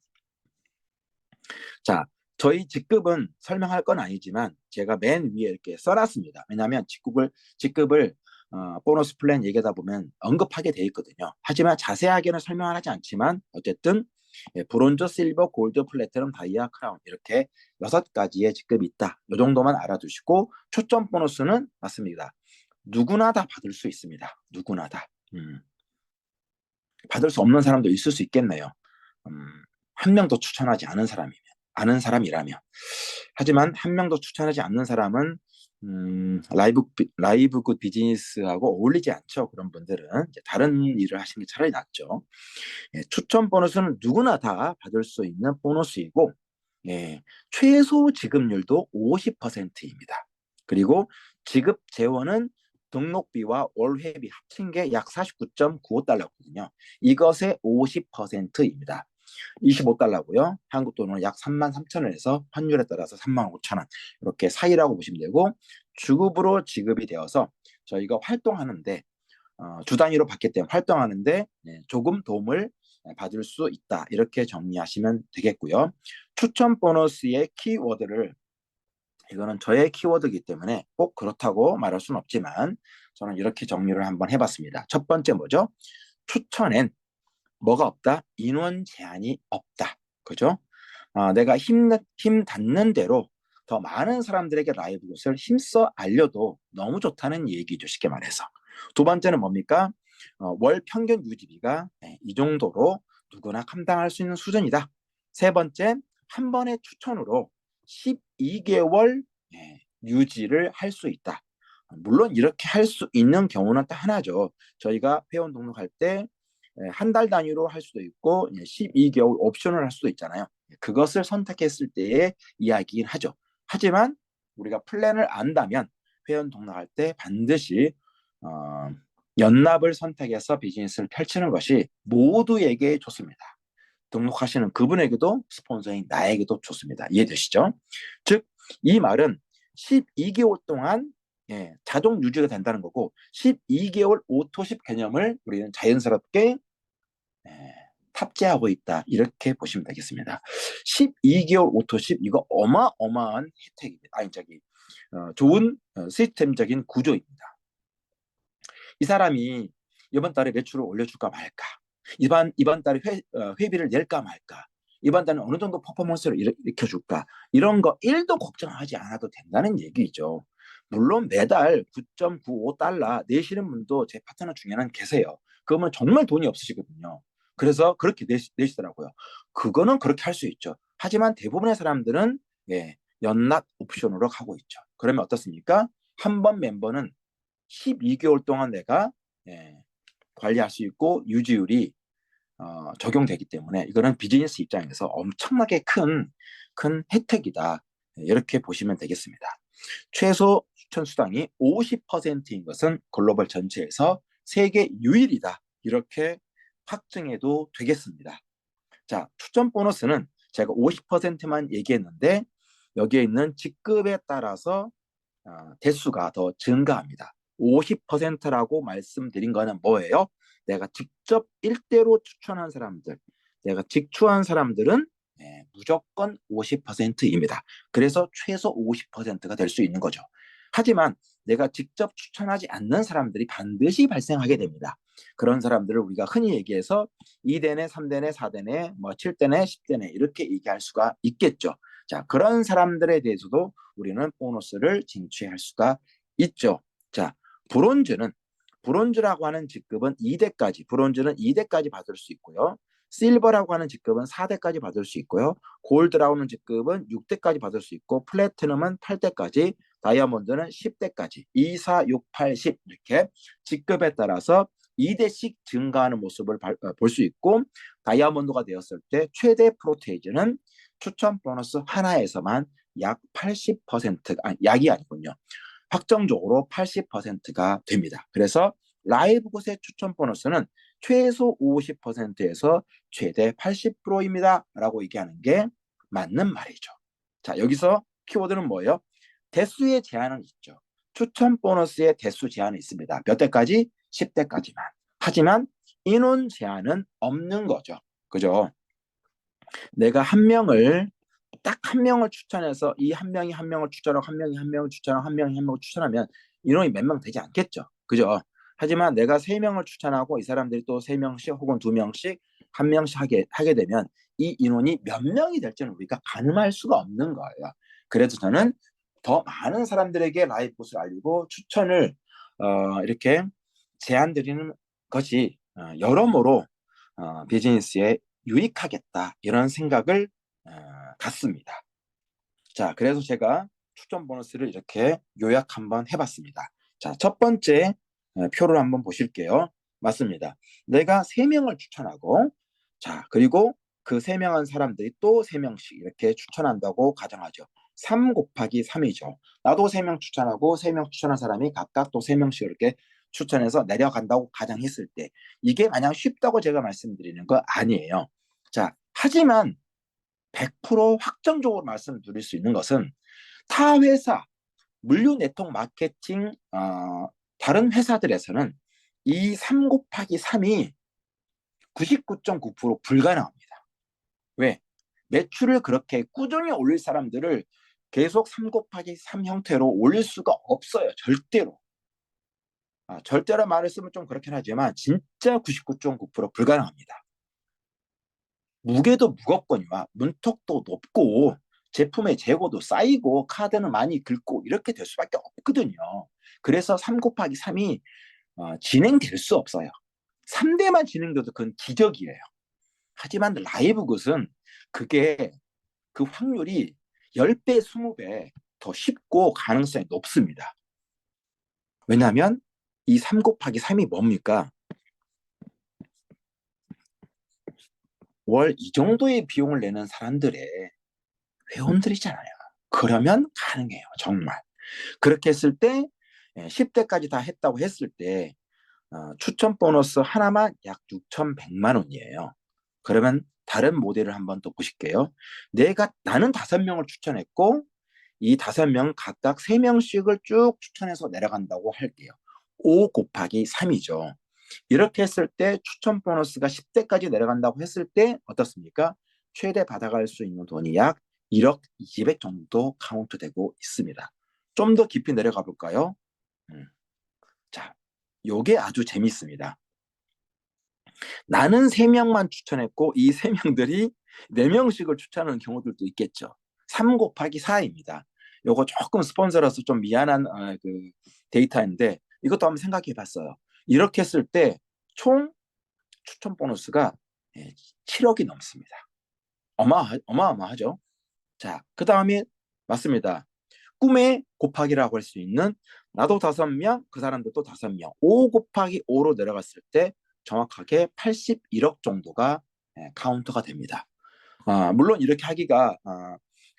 자, 저희 직급은 설명할 건 아니지만 제가 맨 위에 이렇게 써놨습니다. 왜냐하면 직급을 보너스 플랜 얘기하다 보면 언급하게 돼 있거든요. 하지만 자세하게는 설명을 하지 않지만 어쨌든 브론즈, 실버, 골드, 플래티넘, 다이아, 크라운 이렇게 6가지의 직급이 있다. 이 정도만 알아두시고 초점 보너스는 맞습니다. 누구나 다 받을 수 있습니다. 누구나 다. 받을 수 없는 사람도 있을 수 있겠네요. 한 명도 추천하지 않은 사람이라면. 하지만 한 명도 추천하지 않는 사람은 라이브 굿 비즈니스하고 어울리지 않죠. 그런 분들은 이제 다른 일을 하시는 게 차라리 낫죠. 추천 보너스는 누구나 다 받을 수 있는 보너스이고 최소 지급률도 50%입니다. 그리고 지급 재원은 등록비와 월회비 합친 게 약 49.95달러거든요. 이것의 50%입니다. 25달러고요. 한국 돈으로 약 33,000원에서 환율에 따라서 35,000원 이렇게 사이라고 보시면 되고 주급으로 지급이 되어서 저희가 활동하는데 주 단위로 받기 때문에 활동하는데 조금 도움을 받을 수 있다. 이렇게 정리하시면 되겠고요. 추천 보너스의 키워드를 이거는 저의 키워드이기 때문에 꼭 그렇다고 말할 수는 없지만 저는 이렇게 정리를 한번 해봤습니다. 첫 번째 뭐죠? 추천엔 뭐가 없다? 인원 제한이 없다. 그죠? 내가 힘 닿는 대로 더 많은 사람들에게 라이브 굿을 힘써 알려도 너무 좋다는 얘기죠. 쉽게 말해서. 두 번째는 뭡니까? 월 평균 유지비가 이 정도로 누구나 감당할 수 있는 수준이다. 세 번째, 한 번의 추천으로 12개월 유지를 할 수 있다. 물론 이렇게 할 수 있는 경우는 딱 하나죠. 저희가 회원 등록할 때 한 달 단위로 할 수도 있고 12개월 옵션을 할 수도 있잖아요. 그것을 선택했을 때의 이야기긴 하죠. 하지만 우리가 플랜을 안다면 회원 등록할 때 반드시 연납을 선택해서 비즈니스를 펼치는 것이 모두에게 좋습니다. 등록하시는 그분에게도 스폰서인 나에게도 좋습니다. 이해되시죠? 즉, 이 말은 12개월 동안 자동 유지가 된다는 거고 12개월 오토십 개념을 우리는 자연스럽게 탑재하고 있다. 이렇게 보시면 되겠습니다. 12개월 오토십 이거 어마어마한 혜택입니다. 좋은 시스템적인 구조입니다. 이 사람이 이번 달에 매출을 올려줄까 말까? 이번 달에 회비를 낼까 말까? 이번 달에 어느 정도 퍼포먼스를 일으켜줄까? 이런 거 1도 걱정하지 않아도 된다는 얘기죠. 물론 매달 9.95달러 내시는 분도 제 파트너 중에는 계세요. 그러면 정말 돈이 없으시거든요. 그래서 그렇게 내시더라고요. 그거는 그렇게 할 수 있죠. 하지만 대부분의 사람들은 연납 옵션으로 가고 있죠. 그러면 어떻습니까? 한 번 멤버는 12개월 동안 내가 관리할 수 있고 유지율이 적용되기 때문에 이거는 비즈니스 입장에서 엄청나게 큰 혜택이다. 이렇게 보시면 되겠습니다. 최소 추천 수당이 50%인 것은 글로벌 전체에서 세계 유일이다. 이렇게 확증해도 되겠습니다. 자, 추천 보너스는 제가 50%만 얘기했는데 여기에 있는 직급에 따라서 대수가 더 증가합니다. 50%라고 말씀드린 거는 뭐예요? 내가 직접 일대로 추천한 사람들, 내가 직추한 사람들은 무조건 50%입니다. 그래서 최소 50%가 될 수 있는 거죠. 하지만 내가 직접 추천하지 않는 사람들이 반드시 발생하게 됩니다. 그런 사람들을 우리가 흔히 얘기해서 2대내, 3대내, 4대내, 7대내, 10대내 이렇게 얘기할 수가 있겠죠. 자, 그런 사람들에 대해서도 우리는 보너스를 쟁취할 수가 있죠. 자, 브론즈라고 하는 직급은 2대까지, 브론즈는 2대까지 받을 수 있고요. 실버라고 하는 직급은 4대까지 받을 수 있고요. 골드라고 하는 직급은 6대까지 받을 수 있고 플래티넘은 8대까지, 다이아몬드는 10대까지 2, 4, 6, 8, 10 이렇게 직급에 따라서 2대씩 증가하는 모습을 볼 수 있고, 다이아몬드가 되었을 때 최대 프로테이즈는 추천 보너스 하나에서만 약 80%, 약이 아니군요. 확정적으로 80%가 됩니다. 그래서 라이브 곳의 추천 보너스는 최소 50%에서 최대 80%입니다. 라고 얘기하는 게 맞는 말이죠. 자, 여기서 키워드는 뭐예요? 대수의 제한은 있죠. 추천 보너스의 대수 제한이 있습니다. 몇 대까지? 10대까지만. 하지만 인원 제한은 없는 거죠. 그죠? 내가 딱 한 명을 추천해서 이 한 명이 한 명을 추천하고 한 명이 한 명을 추천하고 한 명이 한 명을 추천하면 인원이 몇 명 되지 않겠죠. 그죠? 하지만 내가 세 명을 추천하고 이 사람들이 또 세 명씩 혹은 두 명씩 한 명씩 하게 되면 이 인원이 몇 명이 될지는 우리가 가늠할 수가 없는 거예요. 그래서 저는 더 많은 사람들에게 라이브 곳을 알리고 추천을 이렇게 제안 드리는 것이 여러모로 비즈니스에 유익하겠다 이런 생각을 갖습니다. 자, 그래서 제가 추천 보너스를 이렇게 요약 한번 해봤습니다. 자, 첫 번째 표를 한번 보실게요. 맞습니다. 내가 3명을 추천하고, 자, 그리고 그 3명한 사람들이 또 3명씩 이렇게 추천한다고 가정하죠. 3 곱하기 3이죠. 나도 3명 추천하고 3명 추천한 사람이 각각 또 3명씩 이렇게 추천해서 내려간다고 가정했을 때 이게 마냥 쉽다고 제가 말씀드리는 거 아니에요. 자, 하지만 100% 확정적으로 말씀드릴 수 있는 것은 타 회사, 물류 네트워크 마케팅 다른 회사들에서는 이 3 곱하기 3이 99.9% 불가능합니다. 왜? 매출을 그렇게 꾸준히 올릴 사람들을 계속 3 곱하기 3 형태로 올릴 수가 없어요. 절대로. 절대로 말을 쓰면 좀 그렇긴 하지만 진짜 99.9% 불가능합니다. 무게도 무겁거니와 문턱도 높고 제품의 재고도 쌓이고 카드는 많이 긁고 이렇게 될 수밖에 없거든요. 그래서 3 곱하기 3이 진행될 수 없어요. 3대만 진행돼도 그건 기적이에요. 하지만 라이브 굿은 그게 그 확률이 10배, 20배 더 쉽고 가능성이 높습니다. 왜냐하면 이 3 곱하기 3이 뭡니까? 월 이 정도의 비용을 내는 사람들의 회원들이잖아요. 그러면 가능해요. 정말. 그렇게 했을 때 10대까지 다 했다고 했을 때 추천 보너스 하나만 약 6,100만 원이에요. 그러면 다른 모델을 한번 또 보실게요. 나는 5명을 추천했고 이 5명 각각 3명씩을 쭉 추천해서 내려간다고 할게요. 5 곱하기 3이죠. 이렇게 했을 때 추천 보너스가 10대까지 내려간다고 했을 때 어떻습니까? 최대 받아갈 수 있는 돈이 약 1억 200 정도 카운트되고 있습니다. 좀 더 깊이 내려가 볼까요? 자, 요게 아주 재밌습니다. 나는 3명만 추천했고 이 3명들이 4명씩을 추천하는 경우들도 있겠죠. 3 곱하기 4입니다. 요거 조금 스폰서라서 좀 미안한 그 데이터인데 이것도 한번 생각해 봤어요. 이렇게 했을 때 총 추천 보너스가 7억이 넘습니다. 어마어마하죠. 자, 그 다음에 맞습니다. 꿈의 곱하기라고 할 수 있는 나도 5명, 그 사람들도 5명. 5 곱하기 5로 내려갔을 때 정확하게 81억 정도가 카운트가 됩니다. 물론 이렇게 하기가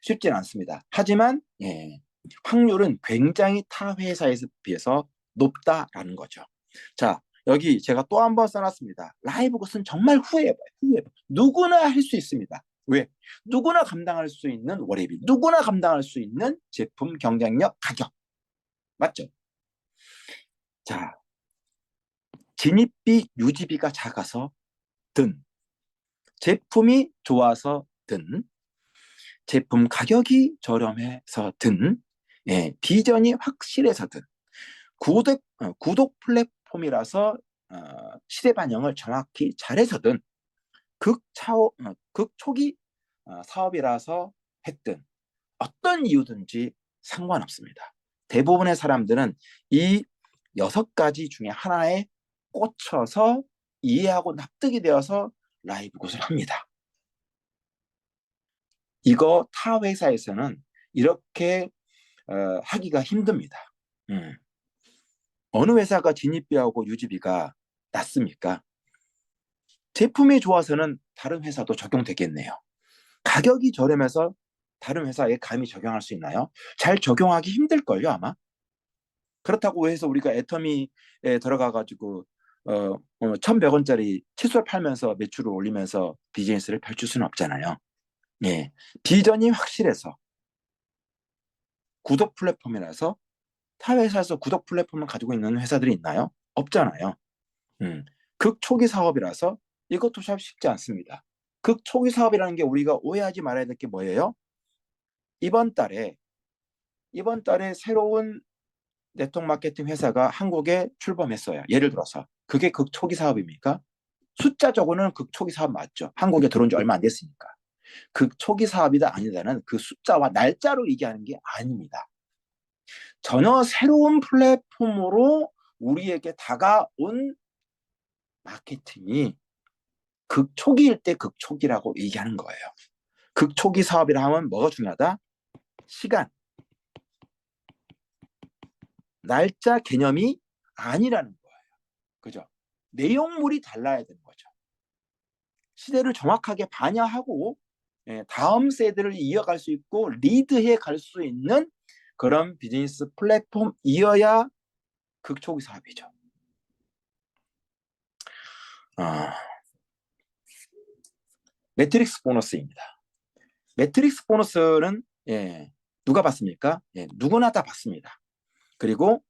쉽지는 않습니다. 하지만 확률은 굉장히 타 회사에 비해서 높다라는 거죠. 자, 여기 제가 또 한 번 써놨습니다. 라이브 것은 정말 후회해봐요. 누구나 할 수 있습니다. 왜? 누구나 감당할 수 있는 월회비, 누구나 감당할 수 있는 제품 경쟁력 가격. 맞죠? 자, 진입비, 유지비가 작아서 든, 제품이 좋아서 든, 제품 가격이 저렴해서 든, 비전이 확실해서 든, 구독 플랫폼이라서 시대 반영을 정확히 잘해서 든, 극초기 사업이라서 했든 어떤 이유든지 상관없습니다. 대부분의 사람들은 이 6가지 중에 하나에 꽂혀서 이해하고 납득이 되어서 라이브 굿을 합니다. 이거 타 회사에서는 이렇게 하기가 힘듭니다. 어느 회사가 진입비하고 유지비가 낮습니까? 제품이 좋아서는 다른 회사도 적용되겠네요. 가격이 저렴해서 다른 회사에 감히 적용할 수 있나요? 잘 적용하기 힘들걸요, 아마. 그렇다고 해서 우리가 애터미에 들어가가지고 1,100원짜리 칫솔 팔면서 매출을 올리면서 비즈니스를 펼칠 수는 없잖아요. 예, 비전이 확실해서 구독 플랫폼이라서 타 회사에서 구독 플랫폼을 가지고 있는 회사들이 있나요? 없잖아요. 극초기 사업이라서 이것도 참 쉽지 않습니다. 극초기 사업이라는 게 우리가 오해하지 말아야 될 게 뭐예요? 이번 달에 새로운 네트워크 마케팅 회사가 한국에 출범했어요. 예를 들어서 그게 극초기 사업입니까? 숫자적으로는 극초기 사업 맞죠. 한국에 들어온 지 얼마 안 됐으니까. 극초기 사업이다 아니다는 그 숫자와 날짜로 얘기하는 게 아닙니다. 전혀 새로운 플랫폼으로 우리에게 다가온 마케팅이 극초기일 때 극초기라고 얘기하는 거예요. 극초기 사업이라 하면 뭐가 중요하다? 시간, 날짜 개념이 아니라는 거예요. 그죠? 내용물이 달라야 되는 거죠. 시대를 정확하게 반영하고 다음 세대를 이어갈 수 있고 리드해 갈 수 있는 그런 비즈니스 플랫폼이어야 극초기 사업이죠. 아, 매트릭스 보너스입니다. 매트릭스 보너스는 누가 받습니까? 누구나 다 받습니다. 그리고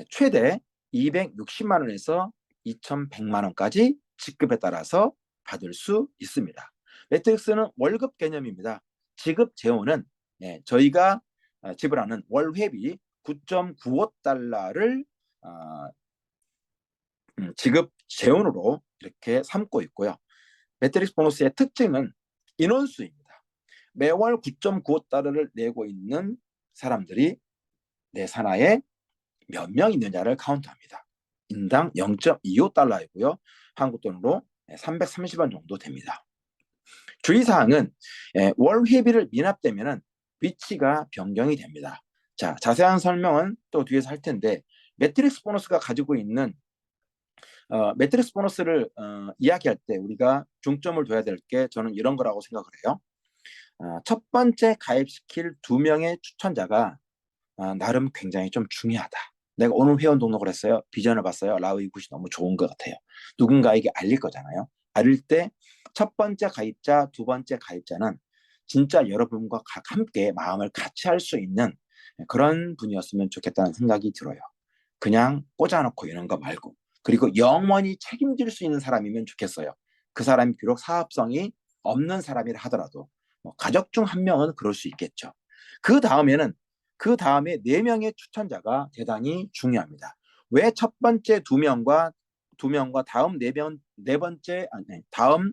최대 260만 원에서 2,100만 원까지 직급에 따라서 받을 수 있습니다. 매트릭스는 월급 개념입니다. 지급 재원은 저희가 지불하는 월 회비 9.95달러를 지급 재원으로 이렇게 삼고 있고요. 매트릭스 보너스의 특징은 인원수입니다. 매월 9.95달러를 내고 있는 사람들이 내 산하에 몇 명 있느냐를 카운트합니다. 인당 0.25달러이고요. 한국 돈으로 330원 정도 됩니다. 주의사항은 월 회비를 미납되면 위치가 변경이 됩니다. 자, 자세한 설명은 또 뒤에서 할 텐데 매트릭스 보너스가 가지고 있는 매트릭스 보너스를 이야기할 때 우리가 중점을 둬야 될 게 저는 이런 거라고 생각을 해요. 첫 번째 가입시킬 2명의 추천자가 나름 굉장히 좀 중요하다. 내가 오늘 회원 등록을 했어요. 비전을 봤어요. 라우이 굿이 너무 좋은 것 같아요. 누군가에게 알릴 거잖아요. 알릴 때 첫 번째 가입자, 두 번째 가입자는 진짜 여러분과 함께 마음을 같이 할 수 있는 그런 분이었으면 좋겠다는 생각이 들어요. 그냥 꽂아놓고 이런 거 말고. 그리고 영원히 책임질 수 있는 사람이면 좋겠어요. 그 사람이 비록 사업성이 없는 사람이라 하더라도 뭐 가족 중 한 명은 그럴 수 있겠죠. 그 다음에 4명의 추천자가 대단히 중요합니다. 왜 첫 번째 2명과 다음 네 번째 다음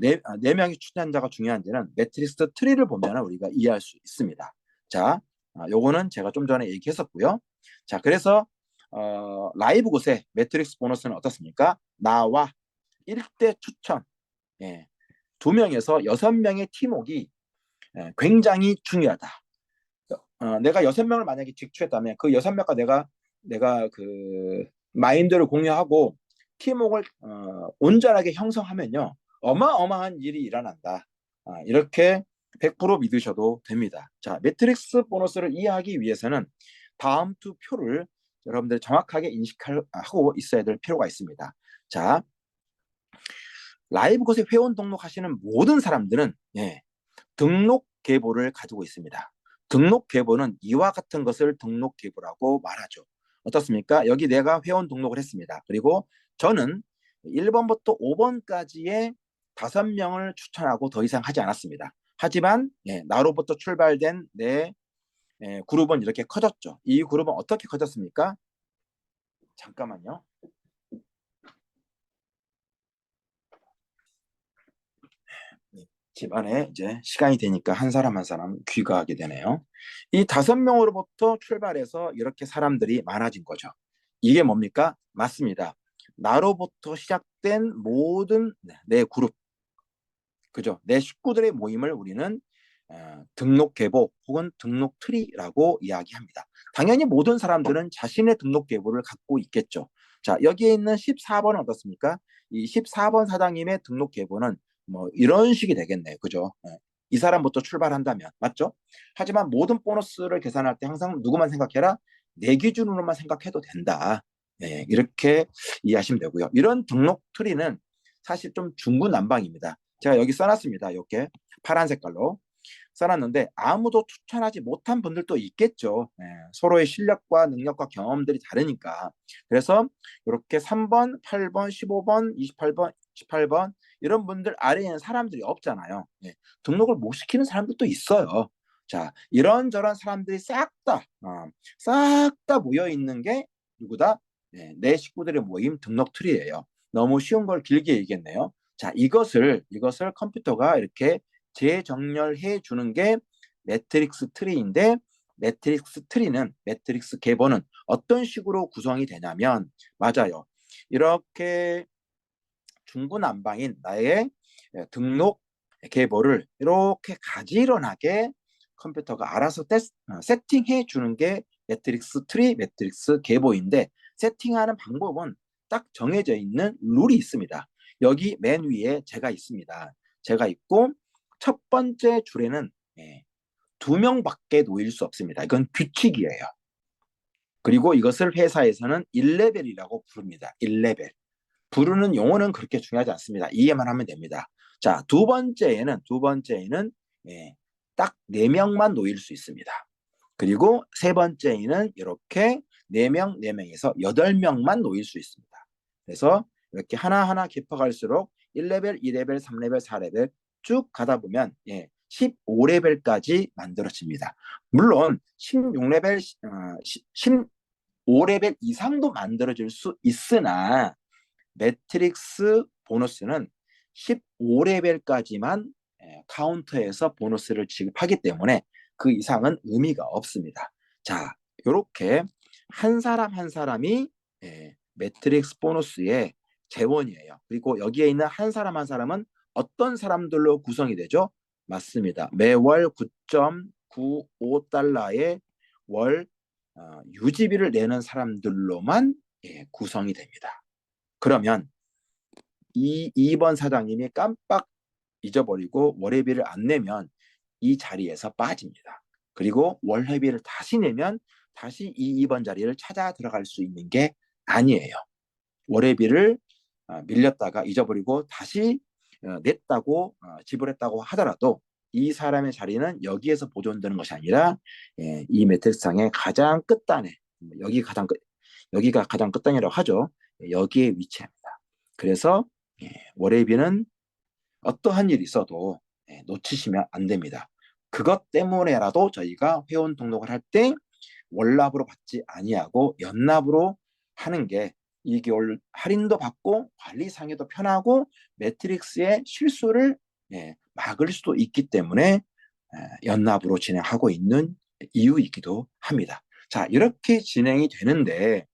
네 명의 추천자가 중요한지는 매트리스 트리를 보면 우리가 이해할 수 있습니다. 자, 요거는 제가 좀 전에 얘기했었고요. 자, 그래서 라이브 곳의 매트릭스 보너스는 어떻습니까? 나와 1대 추천 2명에서 6명의 팀워크가 굉장히 중요하다. 내가 6명을 만약에 직추했다면 그 6명과 내가 그 마인드를 공유하고 팀워크를 온전하게 형성하면요. 어마어마한 일이 일어난다. 이렇게 100% 믿으셔도 됩니다. 자, 매트릭스 보너스를 이해하기 위해서는 다음 두 표를 여러분들 정확하게 인식하고 있어야 될 필요가 있습니다. 자, 라이브 곳에 회원 등록하시는 모든 사람들은 등록 계보를 가지고 있습니다. 등록 계보는 이와 같은 것을 등록 계보라고 말하죠. 어떻습니까? 여기 내가 회원 등록을 했습니다. 그리고 저는 1번부터 5번까지의 5명을 추천하고 더 이상 하지 않았습니다. 하지만 나로부터 출발된 내 그룹은 이렇게 커졌죠. 이 그룹은 어떻게 커졌습니까? 잠깐만요. 집안에 이제 시간이 되니까 한 사람 한 사람 귀가하게 되네요. 이 5명으로부터 출발해서 이렇게 사람들이 많아진 거죠. 이게 뭡니까? 맞습니다. 나로부터 시작된 모든 내 그룹, 그죠? 내 식구들의 모임을 우리는 등록 계보 혹은 등록 트리라고 이야기합니다. 당연히 모든 사람들은 자신의 등록 계보를 갖고 있겠죠. 자, 여기에 있는 14번은 어떻습니까? 이 14번 사장님의 등록 계보는 뭐 이런 식이 되겠네요. 그죠? 이 사람부터 출발한다면. 맞죠? 하지만 모든 보너스를 계산할 때 항상 누구만 생각해라? 내 기준으로만 생각해도 된다. 이렇게 이해하시면 되고요. 이런 등록 트리는 사실 좀 중구난방입니다. 제가 여기 써놨습니다. 이렇게 파란 색깔로 써놨는데 아무도 추천하지 못한 분들도 있겠죠. 서로의 실력과 능력과 경험들이 다르니까. 그래서 이렇게 3번, 8번, 15번, 28번, 18번 이런 분들 아래에는 사람들이 없잖아요. 등록을 못 시키는 사람들도 있어요. 자, 이런저런 사람들이 싹 다 모여 있는 게 누구다? 내 식구들의 모임 등록 트리예요. 너무 쉬운 걸 길게 얘기했네요. 자, 이것을 컴퓨터가 이렇게 재정렬해 주는 게 매트릭스 트리인데 매트릭스 트리는 매트릭스 계보는 어떤 식으로 구성이 되냐면 맞아요. 이렇게 중구난방인 나의 등록 계보를 이렇게 가지런하게 컴퓨터가 알아서 세팅해 주는 게 매트릭스 트리, 매트릭스 계보인데 세팅하는 방법은 딱 정해져 있는 룰이 있습니다. 여기 맨 위에 제가 있습니다. 제가 있고 첫 번째 줄에는 2명밖에 놓일 수 없습니다. 이건 규칙이에요. 그리고 이것을 회사에서는 1레벨이라고 부릅니다. 1레벨. 부르는 용어는 그렇게 중요하지 않습니다. 이해만 하면 됩니다. 자, 두 번째에는 딱 4명만 놓일 수 있습니다. 그리고 세 번째에는 이렇게 4명, 4명에서 8명만 놓일 수 있습니다. 그래서 이렇게 하나하나 깊어갈수록 1레벨, 2레벨, 3레벨, 4레벨 쭉 가다 보면 15레벨까지 만들어집니다. 물론 16레벨, 15레벨 이상도 만들어질 수 있으나 매트릭스 보너스는 15레벨까지만 카운터에서 보너스를 지급하기 때문에 그 이상은 의미가 없습니다. 자, 이렇게 한 사람 한 사람이 매트릭스 보너스의 재원이에요. 그리고 여기에 있는 한 사람 한 사람은 어떤 사람들로 구성이 되죠? 맞습니다. 매월 9.95달러의 월 유지비를 내는 사람들로만 구성이 됩니다. 그러면 2번 사장님이 깜빡 잊어버리고 월회비를 안 내면 이 자리에서 빠집니다. 그리고 월회비를 다시 내면 다시 이 2번 자리를 찾아 들어갈 수 있는 게 아니에요. 월회비를 밀렸다가 잊어버리고 다시 냈다고 지불했다고 하더라도 이 사람의 자리는 여기에서 보존되는 것이 아니라 이 매트릭스상의 가장 끝단에 여기가 가장 끝단이라고 하죠. 여기에 위치합니다. 그래서 월회비는 어떠한 일이 있어도 놓치시면 안 됩니다. 그것 때문에라도 저희가 회원 등록을 할 때 월납으로 받지 아니하고 연납으로 하는 게 2개월 할인도 받고 관리상에도 편하고 매트릭스의 실수를 막을 수도 있기 때문에 연납으로 진행하고 있는 이유이기도 합니다. 자, 이렇게 진행이 되는데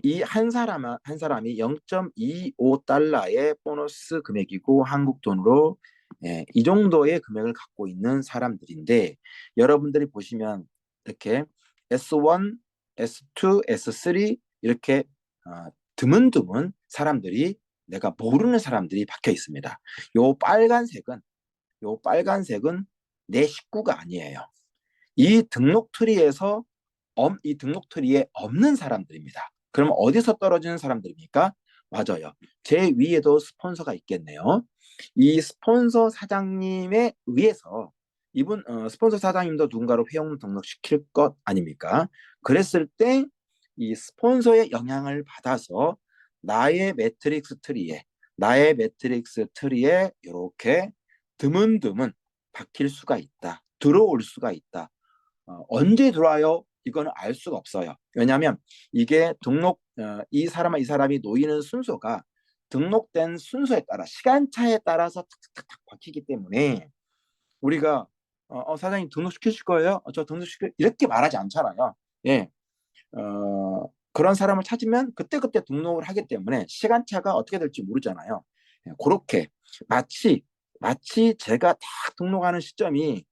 이 한 사람이 0.25달러의 보너스 금액이고 한국 돈으로 이 정도의 금액을 갖고 있는 사람들인데 여러분들이 보시면 이렇게 S1, S2, S3 이렇게 드문드문 사람들이 내가 모르는 사람들이 박혀 있습니다. 요 빨간색은 내 식구가 아니에요. 이 등록 트리에서 이 등록 트리에 없는 사람들입니다. 그럼 어디서 떨어지는 사람들입니까? 맞아요. 제 위에도 스폰서가 있겠네요. 이 스폰서 사장님에 의해서 이분 스폰서 사장님도 누군가로 회원 등록시킬 것 아닙니까? 그랬을 때 이 스폰서의 영향을 받아서 나의 매트릭스 트리에 이렇게 드문드문 박힐 수가 있다. 들어올 수가 있다. 언제 들어와요? 이거는 알 수가 없어요. 왜냐하면 이게 이 사람이 놓이는 순서가 등록된 순서에 따라 시간차에 따라서 탁탁탁 박히기 때문에 우리가 사장님 등록시키실 거예요? 저 등록시킬 이렇게 말하지 않잖아요. 예, 그런 사람을 찾으면 그때그때 등록을 하기 때문에 시간차가 어떻게 될지 모르잖아요. 그렇게 마치 제가 딱 등록하는 시점이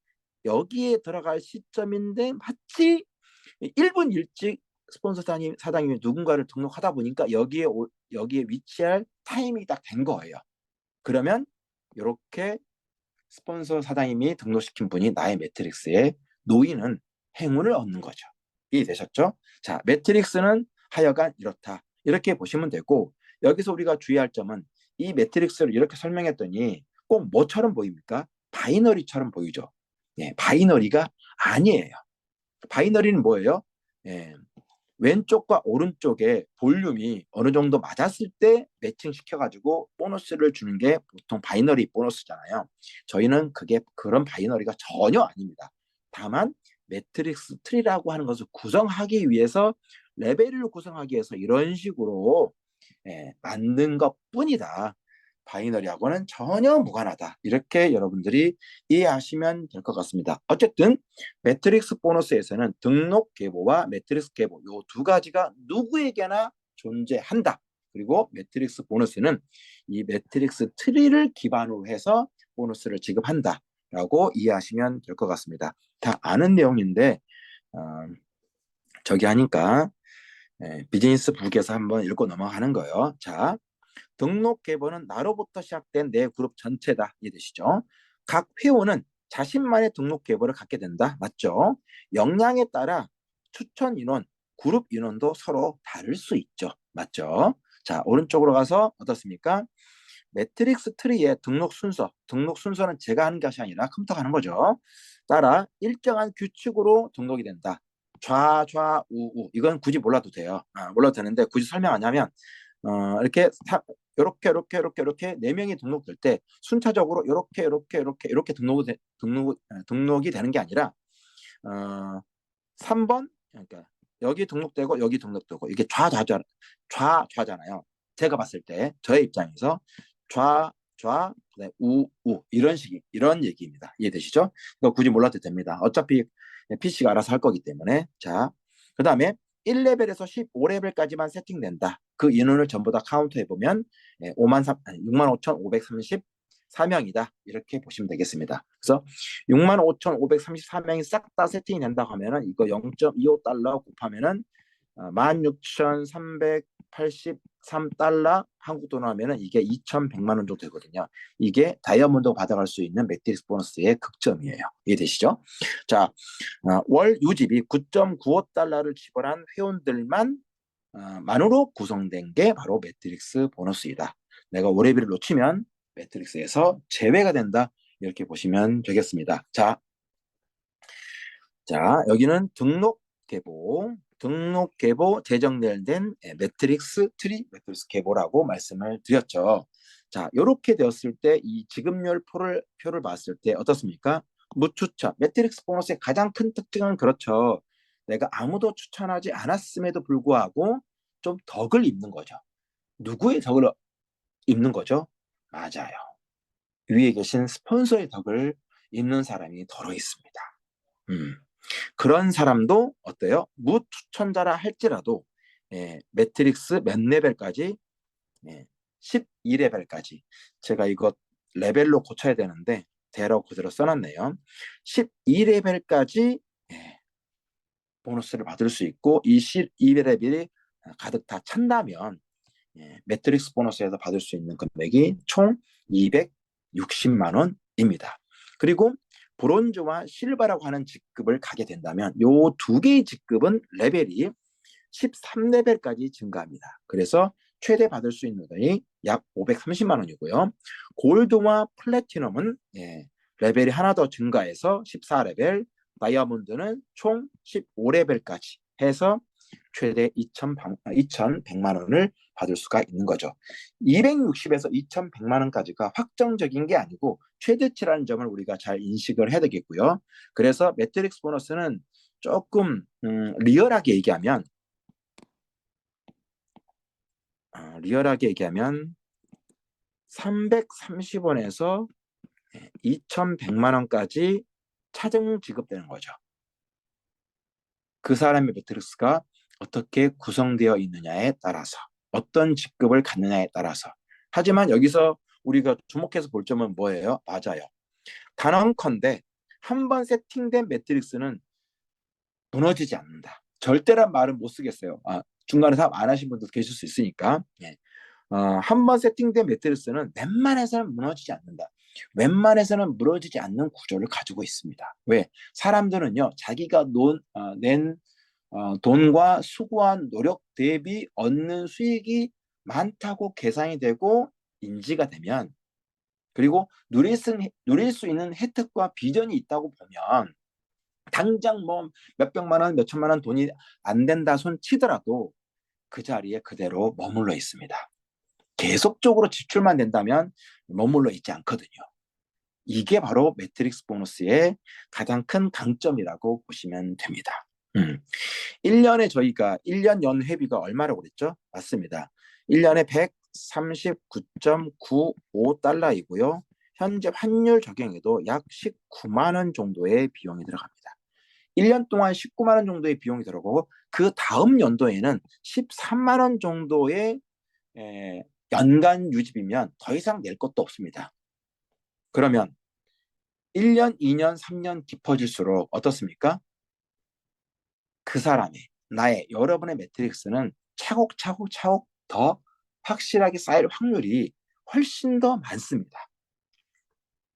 여기에 들어갈 시점인데 마치 1분 일찍 스폰서 사장님이 누군가를 등록하다 보니까 여기에 위치할 타임이 딱 된 거예요. 그러면 이렇게 스폰서 사장님이 등록시킨 분이 나의 매트릭스에 놓이는 행운을 얻는 거죠. 이해되셨죠? 자, 매트릭스는 하여간 이렇다. 이렇게 보시면 되고, 여기서 우리가 주의할 점은 이 매트릭스를 이렇게 설명했더니 꼭 뭐처럼 보입니까? 바이너리처럼 보이죠. 예, 바이너리가 아니에요. 바이너리는 뭐예요? 예, 왼쪽과 오른쪽에 볼륨이 어느 정도 맞았을 때 매칭 시켜가지고 보너스를 주는 게 보통 바이너리 보너스잖아요. 저희는 그게 그런 바이너리가 전혀 아닙니다. 다만 매트릭스 트리라고 하는 것을 구성하기 위해서 레벨을 구성하기 위해서 이런 식으로 만든 것뿐이다. 바이너리하고는 전혀 무관하다. 이렇게 여러분들이 이해하시면 될 것 같습니다. 어쨌든 매트릭스 보너스에서는 등록 계보와 매트릭스 계보 이 두 가지가 누구에게나 존재한다. 그리고 매트릭스 보너스는 이 매트릭스 트리를 기반으로 해서 보너스를 지급한다. 라고 이해하시면 될 것 같습니다. 다 아는 내용인데 저기 하니까 비즈니스 북에서 한번 읽고 넘어가는 거예요. 자, 등록 계보는 나로부터 시작된 내 그룹 전체다. 이해되시죠? 각 회원은 자신만의 등록 계보를 갖게 된다. 맞죠? 역량에 따라 추천 인원, 그룹 인원도 서로 다를 수 있죠. 맞죠? 자, 오른쪽으로 가서 어떻습니까? 매트릭스 트리의 등록 순서는 제가 하는 것이 아니라 컴퓨터가 하는 거죠. 따라 일정한 규칙으로 등록이 된다. 좌좌우우 이건 굳이 몰라도 돼요. 몰라도 되는데 굳이 설명 안 하면 이렇게 네 명이 등록될 때 순차적으로 이렇게 등록이 되는 게 아니라 3번 그러니까 여기 등록되고 여기 등록되고 이게 좌좌잖아요. 제가 봤을 때 저의 입장에서 좌 우우 이런 얘기입니다. 이해되시죠? 이거 굳이 몰라도 됩니다. 어차피 PC가 알아서 할 거기 때문에. 자, 그 다음에 1레벨에서 15레벨까지만 세팅된다. 그 인원을 전부 다 카운트 해보면 65,534명이다. 이렇게 보시면 되겠습니다. 그래서 65,534명이 싹 다 세팅이 된다고 하면은 이거 0.25달러 곱하면은 16,383달러 한국 돈으로 하면은 이게 2,100만 원 정도 되거든요. 이게 다이아몬드 받아갈 수 있는 매트릭스 보너스의 극점이에요. 이해되시죠? 자, 월 유지비 9.95달러를 지불한 회원들만 만으로 구성된 게 바로 매트릭스 보너스이다. 내가 월회비를 놓치면 매트릭스에서 제외가 된다. 이렇게 보시면 되겠습니다. 자, 여기는 등록 계보 재정렬된 매트릭스 트리 매트릭스 계보라고 말씀을 드렸죠. 자, 이렇게 되었을 때 이 지급률 표를 봤을 때 어떻습니까? 무추천. 매트릭스 보너스의 가장 큰 특징은 그렇죠. 내가 아무도 추천하지 않았음에도 불구하고 좀 덕을 입는 거죠. 누구의 덕을 입는 거죠? 맞아요. 위에 계신 스폰서의 덕을 입는 사람이 더러 있습니다. 그런 사람도 어때요? 무추천자라 할지라도 매트릭스 몇 레벨까지 12레벨까지 제가 이거 레벨로 고쳐야 되는데 대라고 그대로 써놨네요. 12레벨까지 보너스를 받을 수 있고 이 12레벨이 가득 다 찬다면 매트릭스 보너스에서 받을 수 있는 금액이 총 260만 원입니다. 그리고 브론즈와 실버라고 하는 직급을 가게 된다면 이 두 개의 직급은 레벨이 13레벨까지 증가합니다. 그래서 최대 받을 수 있는 돈이 약 530만 원이고요. 골드와 플래티넘은 레벨이 하나 더 증가해서 14레벨, 다이아몬드는 총 15레벨까지 해서 최대 2,100만 원을 받을 수가 있는 거죠. 260에서 2,100만 원까지가 확정적인 게 아니고 최대치라는 점을 우리가 잘 인식을 해야 되겠고요. 그래서 매트릭스 보너스는 조금 리얼하게 얘기하면 330원에서 2,100만 원까지 차등 지급되는 거죠. 그 사람의 매트릭스가 어떻게 구성되어 있느냐에 따라서 어떤 직급을 갖느냐에 따라서. 하지만 여기서 우리가 주목해서 볼 점은 뭐예요? 맞아요. 단언컨대 한 번 세팅된 매트릭스는 무너지지 않는다. 절대란 말은 못 쓰겠어요. 중간에 사업 안 하신 분도 계실 수 있으니까. 예. 한번 세팅된 매트리스는 웬만해서는 무너지지 않는다. 웬만해서는 무너지지 않는 구조를 가지고 있습니다. 왜? 사람들은요, 자기가 낸 돈과 수고한 노력 대비 얻는 수익이 많다고 계산이 되고 인지가 되면, 그리고 누릴 수 있는 혜택과 비전이 있다고 보면, 당장 뭐 몇백만 원, 몇천만 원 돈이 안 된다 손 치더라도 그 자리에 그대로 머물러 있습니다. 계속적으로 지출만 된다면 머물러 있지 않거든요. 이게 바로 매트릭스 보너스의 가장 큰 강점이라고 보시면 됩니다. 1년에 저희가 1년 연회비가 얼마라고 그랬죠? 맞습니다. 1년에 139.95달러이고요. 현재 환율 적용해도 약 19만 원 정도의 비용이 들어갑니다. 1년 동안 19만 원 정도의 비용이 들어가고 그 다음 연도에는 13만 원 정도의 연간 유지비면 더 이상 낼 것도 없습니다. 그러면 1년, 2년, 3년 깊어질수록 어떻습니까? 그 사람의, 나의, 여러분의 매트릭스는 차곡차곡 더 확실하게 쌓일 확률이 훨씬 더 많습니다.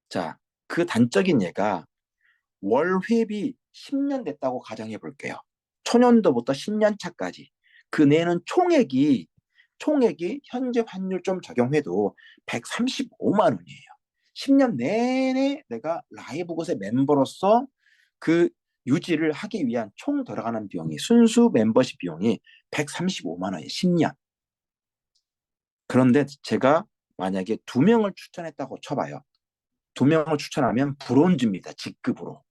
자, 그 단적인 예가 월 회비 10년 됐다고 가정해 볼게요. 초년도부터 10년 차까지. 그 내는 총액이 현재 환율 좀 적용해도 135만 원이에요. 10년 내내 내가 라이브 곳의 멤버로서 그 유지를 하기 위한 총 들어가는 비용이, 순수 멤버십 비용이 135만 원이에요. 10년. 그런데 제가 만약에 2명을 추천했다고 쳐봐요. 2명을 추천하면 브론즈입니다. 직급으로.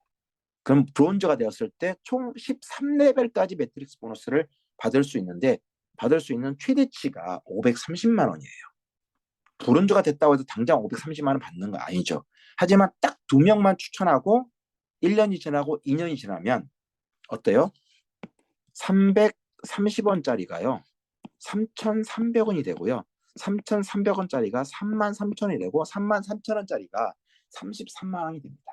그럼 브론즈가 되었을 때 총 13레벨까지 매트릭스 보너스를 받을 수 있는데, 받을 수 있는 최대치가 530만 원이에요. 브론즈가 됐다고 해서 당장 530만 원 받는 거 아니죠. 하지만 딱 2명만 추천하고 1년이 지나고 2년이 지나면 어때요? 330원짜리가요. 3,300원이 되고요. 3,300원짜리가 33,000원이 되고 33,000원짜리가 33만 원이 됩니다.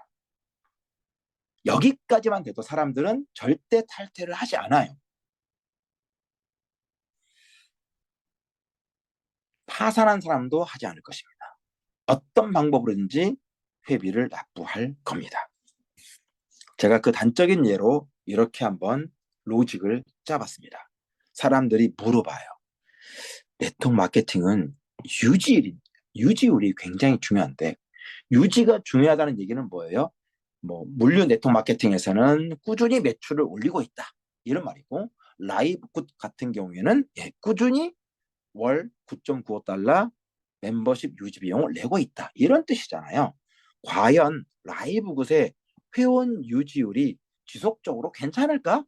여기까지만 돼도 사람들은 절대 탈퇴를 하지 않아요. 파산한 사람도 하지 않을 것입니다. 어떤 방법으로든지 회비를 납부할 겁니다. 제가 그 단적인 예로 이렇게 한번 로직을 짜봤습니다. 사람들이 물어봐요. 네트워크 마케팅은 유지율이 굉장히 중요한데, 유지가 중요하다는 얘기는 뭐예요? 뭐 물류 네트워크 마케팅에서는 꾸준히 매출을 올리고 있다, 이런 말이고, 라이브 굿 같은 경우에는 꾸준히 월 9.95달러 멤버십 유지 비용을 내고 있다, 이런 뜻이잖아요. 과연 라이브 굿의 회원 유지율이 지속적으로 괜찮을까?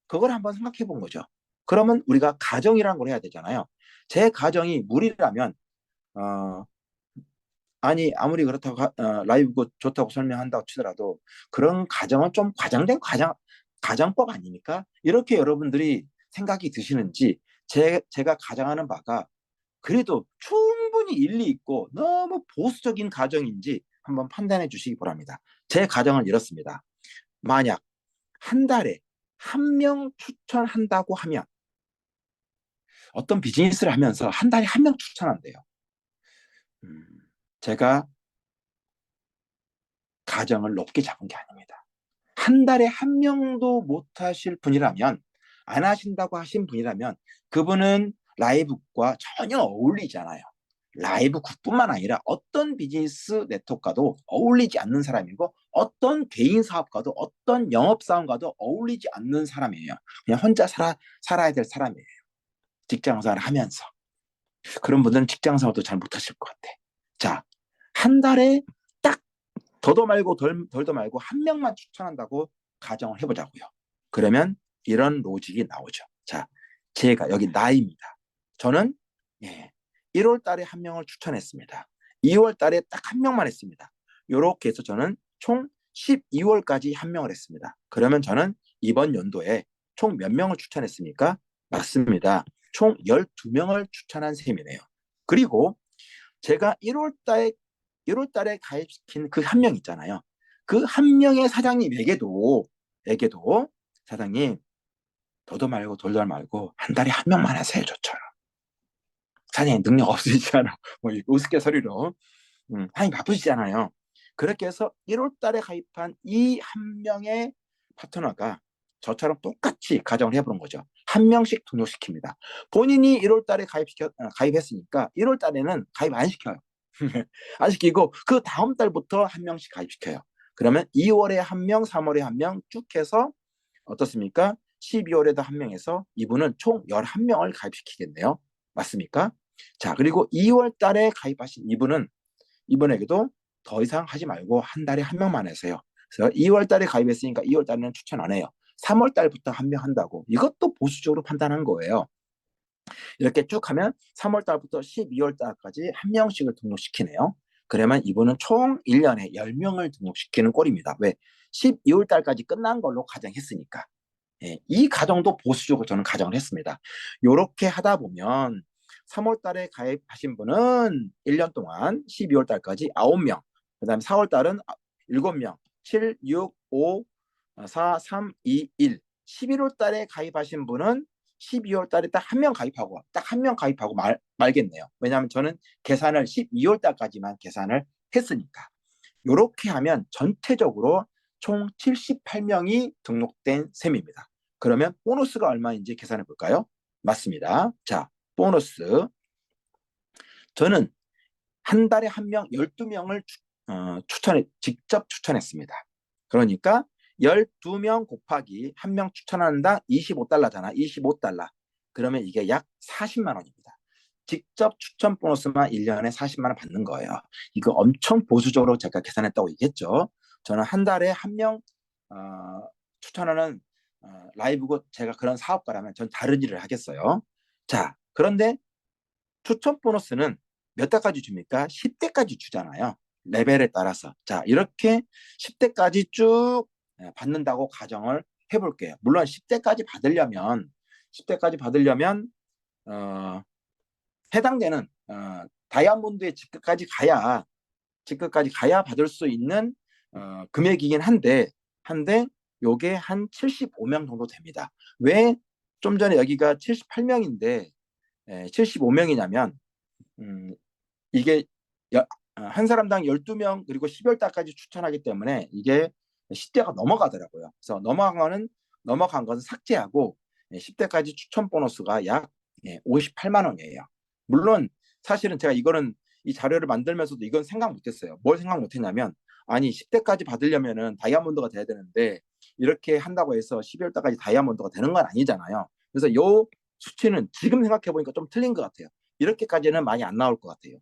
그걸 한번 생각해 본 거죠. 그러면 우리가 가정이라는 걸 해야 되잖아요. 제 가정이 무리라면, 어, 아니 아무리 그렇다고 라이브 굿 좋다고 설명한다고 치더라도 그런 가정은 좀 과장된 가정법 아닙니까? 이렇게 여러분들이 생각이 드시는지, 제가 가정하는 바가 그래도 충분히 일리 있고 너무 보수적인 가정인지 한번 판단해 주시기 바랍니다. 제 가정은 이렇습니다. 만약 한 달에 한 명 추천한다고 하면, 어떤 비즈니스를 하면서 한 달에 한 명 추천한대요. 음, 제가 가정을 높게 잡은 게 아닙니다. 한 달에 한 명도 못 하실 분이라면, 안 하신다고 하신 분이라면, 그분은 라이브과 전혀 어울리잖아요. 라이브 굿뿐만 아니라 어떤 비즈니스 네트워크과도 어울리지 않는 사람이고, 어떤 개인 사업과도 어떤 영업 사원과도 어울리지 않는 사람이에요. 그냥 혼자 살아야 될 사람이에요. 직장 생활을 하면서. 그런 분들은 직장 생활도 잘 못하실 것 같아. 자, 한 달에 딱 더도 말고 덜도 말고 한 명만 추천한다고 가정을 해보자고요. 그러면 이런 로직이 나오죠. 자, 제가 여기 나이입니다. 저는 1월 달에 한 명을 추천했습니다. 2월 달에 딱 한 명만 했습니다. 이렇게 해서 저는 총 12월까지 한 명을 했습니다. 그러면 저는 이번 연도에 총 몇 명을 추천했습니까? 맞습니다. 총 12명을 추천한 셈이네요. 그리고 제가 1월 달에 가입시킨 그 한 명 있잖아요. 그 한 명의 사장님에게도 사장님, 도도 말고 돌도 말고 한 달에 한 명만 하세요, 저처럼. 사장님 능력 없으시잖아. 뭐 우스갯소리로. 사장님 바쁘시잖아요. 그렇게 해서 1월 달에 가입한 이 한 명의 파트너가 저처럼 똑같이 가정을 해보는 거죠. 한 명씩 등록시킵니다. 본인이 1월 달에 가입했으니까 1월 달에는 가입 안 시켜요. 안 시키고 그 다음 달부터 한 명씩 가입시켜요. 그러면 2월에 한 명, 3월에 한 명 쭉 해서 어떻습니까? 12월에도 한 명에서 이분은 총 11명을 가입시키겠네요. 맞습니까? 자, 그리고 2월 달에 가입하신 이분에게도 더 이상 하지 말고 한 달에 한 명만 하세요. 그래서 2월 달에 가입했으니까 2월 달에는 추천 안 해요. 3월 달부터 한 명 한다고. 이것도 보수적으로 판단한 거예요. 이렇게 쭉 하면 3월 달부터 12월 달까지 한 명씩을 등록시키네요. 그러면 이분은 총 1년에 10명을 등록시키는 꼴입니다. 왜? 12월 달까지 끝난 걸로 가정했으니까. 예, 이 가정도 보수적으로 저는 가정을 했습니다. 이렇게 하다 보면 3월 달에 가입하신 분은 1년 동안 12월 달까지 9명, 그 다음에 4월 달은 7명, 7, 6, 5, 4, 3, 2, 1. 11월 달에 가입하신 분은 12월 달에 딱 한 명 가입하고, 딱 한 명 가입하고 말겠네요. 왜냐하면 저는 계산을 12월 달까지만 계산을 했으니까. 이렇게 하면 전체적으로 총 78명이 등록된 셈입니다. 그러면 보너스가 얼마인지 계산해 볼까요? 맞습니다. 자, 보너스. 저는 한 달에 한 명, 12명을 직접 추천했습니다. 그러니까 12명 곱하기 한 명 추천하는당 25달러잖아. 25달러. 그러면 이게 약 40만 원입니다. 직접 추천 보너스만 1년에 40만 원 받는 거예요. 이거 엄청 보수적으로 제가 계산했다고 얘기했죠. 저는 한 달에 한 명 추천하는 라이브고 제가 그런 사업가라면 전 다른 일을 하겠어요. 자, 그런데 추천 보너스는 몇 달까지 줍니까? 10대까지 주잖아요. 레벨에 따라서. 자, 이렇게 10대까지 쭉 받는다고 가정을 해볼게요. 물론 10대까지 받으려면, 어, 해당되는, 다이아몬드의 직급까지 가야 받을 수 있는, 금액이긴 한데, 요게 한 75명 정도 됩니다. 왜 좀 전에 여기가 78명인데, 75명이냐면, 음, 이게 한 사람당 12명 그리고 12월 달까지 추천하기 때문에 이게 10대가 넘어가더라고요. 그래서 넘어간 것은 삭제하고 10대까지 추천 보너스가 약 58만 원이에요. 물론 사실은 제가 이 자료를 만들면서도 이건 생각 못했어요. 뭘 생각 못했냐면 아니 10대까지 받으려면은 다이아몬드가 돼야 되는데 이렇게 한다고 해서 12월 달까지 다이아몬드가 되는 건 아니잖아요. 그래서 요 수치는 지금 생각해 보니까 좀 틀린 것 같아요. 이렇게까지는 많이 안 나올 것 같아요.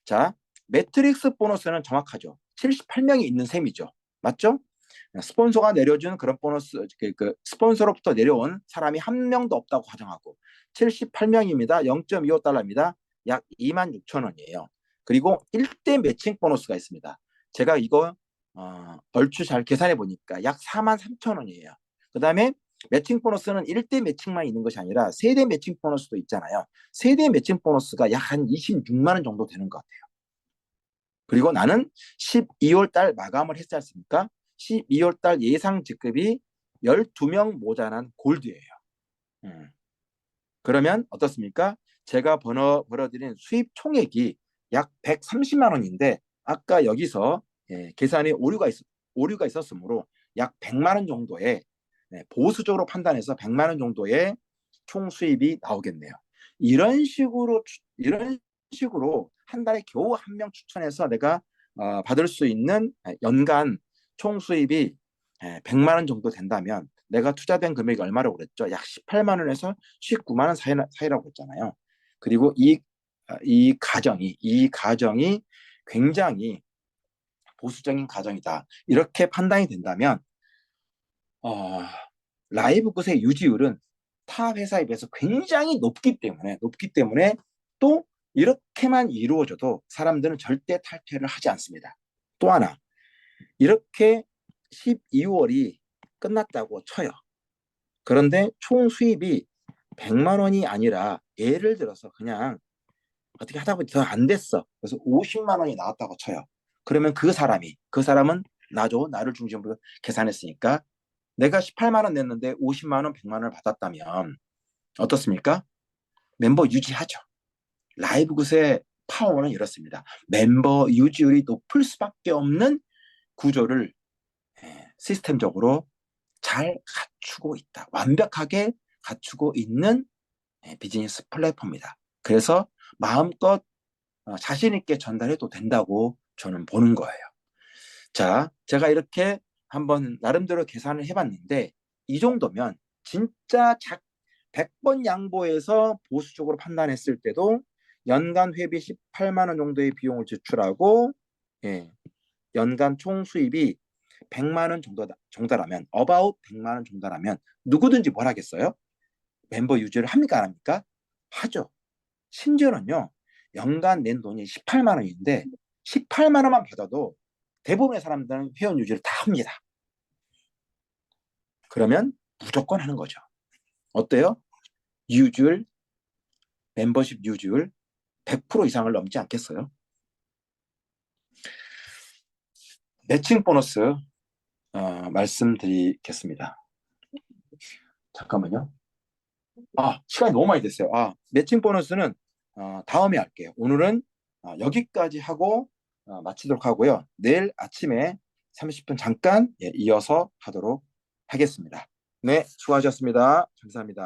자, 매트릭스 보너스는 정확하죠. 78명이 있는 셈이죠. 맞죠? 스폰서가 내려준 그런 보너스, 스폰서로부터 내려온 사람이 한 명도 없다고 가정하고 78명입니다. 0.25달러입니다. 약 2만 6천 원이에요. 그리고 1대 매칭 보너스가 있습니다. 제가 이거 얼추 잘 계산해 보니까 약 4만 3천 원이에요. 그 다음에 매칭 보너스는 1대 매칭만 있는 것이 아니라 세대 매칭 보너스도 있잖아요. 세대 매칭 보너스가 약 한 26만 원 정도 되는 것 같아요. 그리고 나는 12월 달 마감을 했지 않습니까? 12월 달 예상 직급이 12명 모자란 골드예요. 그러면 어떻습니까? 제가 벌어들인 수입 총액이 약 130만 원인데 아까 여기서 계산에 오류가 있었으므로 약 100만 원 정도의 보수적으로 판단해서 100만 원 정도의 총 수입이 나오겠네요. 이런 식으로 한 달에 겨우 한 명 추천해서 내가 받을 수 있는 연간 총 수입이 100만 원 정도 된다면 내가 투자된 금액이 얼마라고 그랬죠? 약 18만 원에서 19만 원 사이라고 했잖아요. 그리고 이 가정이 굉장히 보수적인 가정이다. 이렇게 판단이 된다면 어, 라이브 굿의 유지율은 타 회사에 비해서 굉장히 높기 때문에 또 이렇게만 이루어져도 사람들은 절대 탈퇴를 하지 않습니다. 또 하나, 이렇게 12월이 끝났다고 쳐요. 그런데 총 수입이 100만 원이 아니라 예를 들어서 그냥 어떻게 하다 보니 더 안 됐어. 그래서 50만 원이 나왔다고 쳐요. 그러면 그 사람은 나를 중심으로 계산했으니까 내가 18만 원 냈는데 50만 원, 100만 원을 받았다면 어떻습니까? 멤버 유지하죠. 라이브굿의 파워는 이렇습니다. 멤버 유지율이 높을 수밖에 없는 구조를 시스템적으로 잘 갖추고 있다. 완벽하게 갖추고 있는 비즈니스 플랫폼이다. 그래서 마음껏 자신 있게 전달해도 된다고 저는 보는 거예요. 자, 제가 이렇게 한번 나름대로 계산을 해봤는데 이 정도면 진짜 100번 양보해서 보수적으로 판단했을 때도 연간 회비 18만 원 정도의 비용을 지출하고 연간 총 수입이 100만 원 정도라면 about 100만 원 정도라면 누구든지 뭘 하겠어요? 멤버 유지를 합니까? 안 합니까? 하죠. 심지어는요. 연간 낸 돈이 18만 원인데 18만 원만 받아도 대부분의 사람들은 회원 유지를 다 합니다. 그러면 무조건 하는 거죠. 어때요? 유지율, 멤버십 유지율 100% 이상을 넘지 않겠어요? 매칭 보너스 말씀드리겠습니다. 잠깐만요. 시간이 너무 많이 됐어요. 매칭 보너스는 다음에 할게요. 오늘은 여기까지 하고 마치도록 하고요. 내일 아침에 30분 잠깐 이어서 하도록 하겠습니다. 네, 수고하셨습니다. 감사합니다.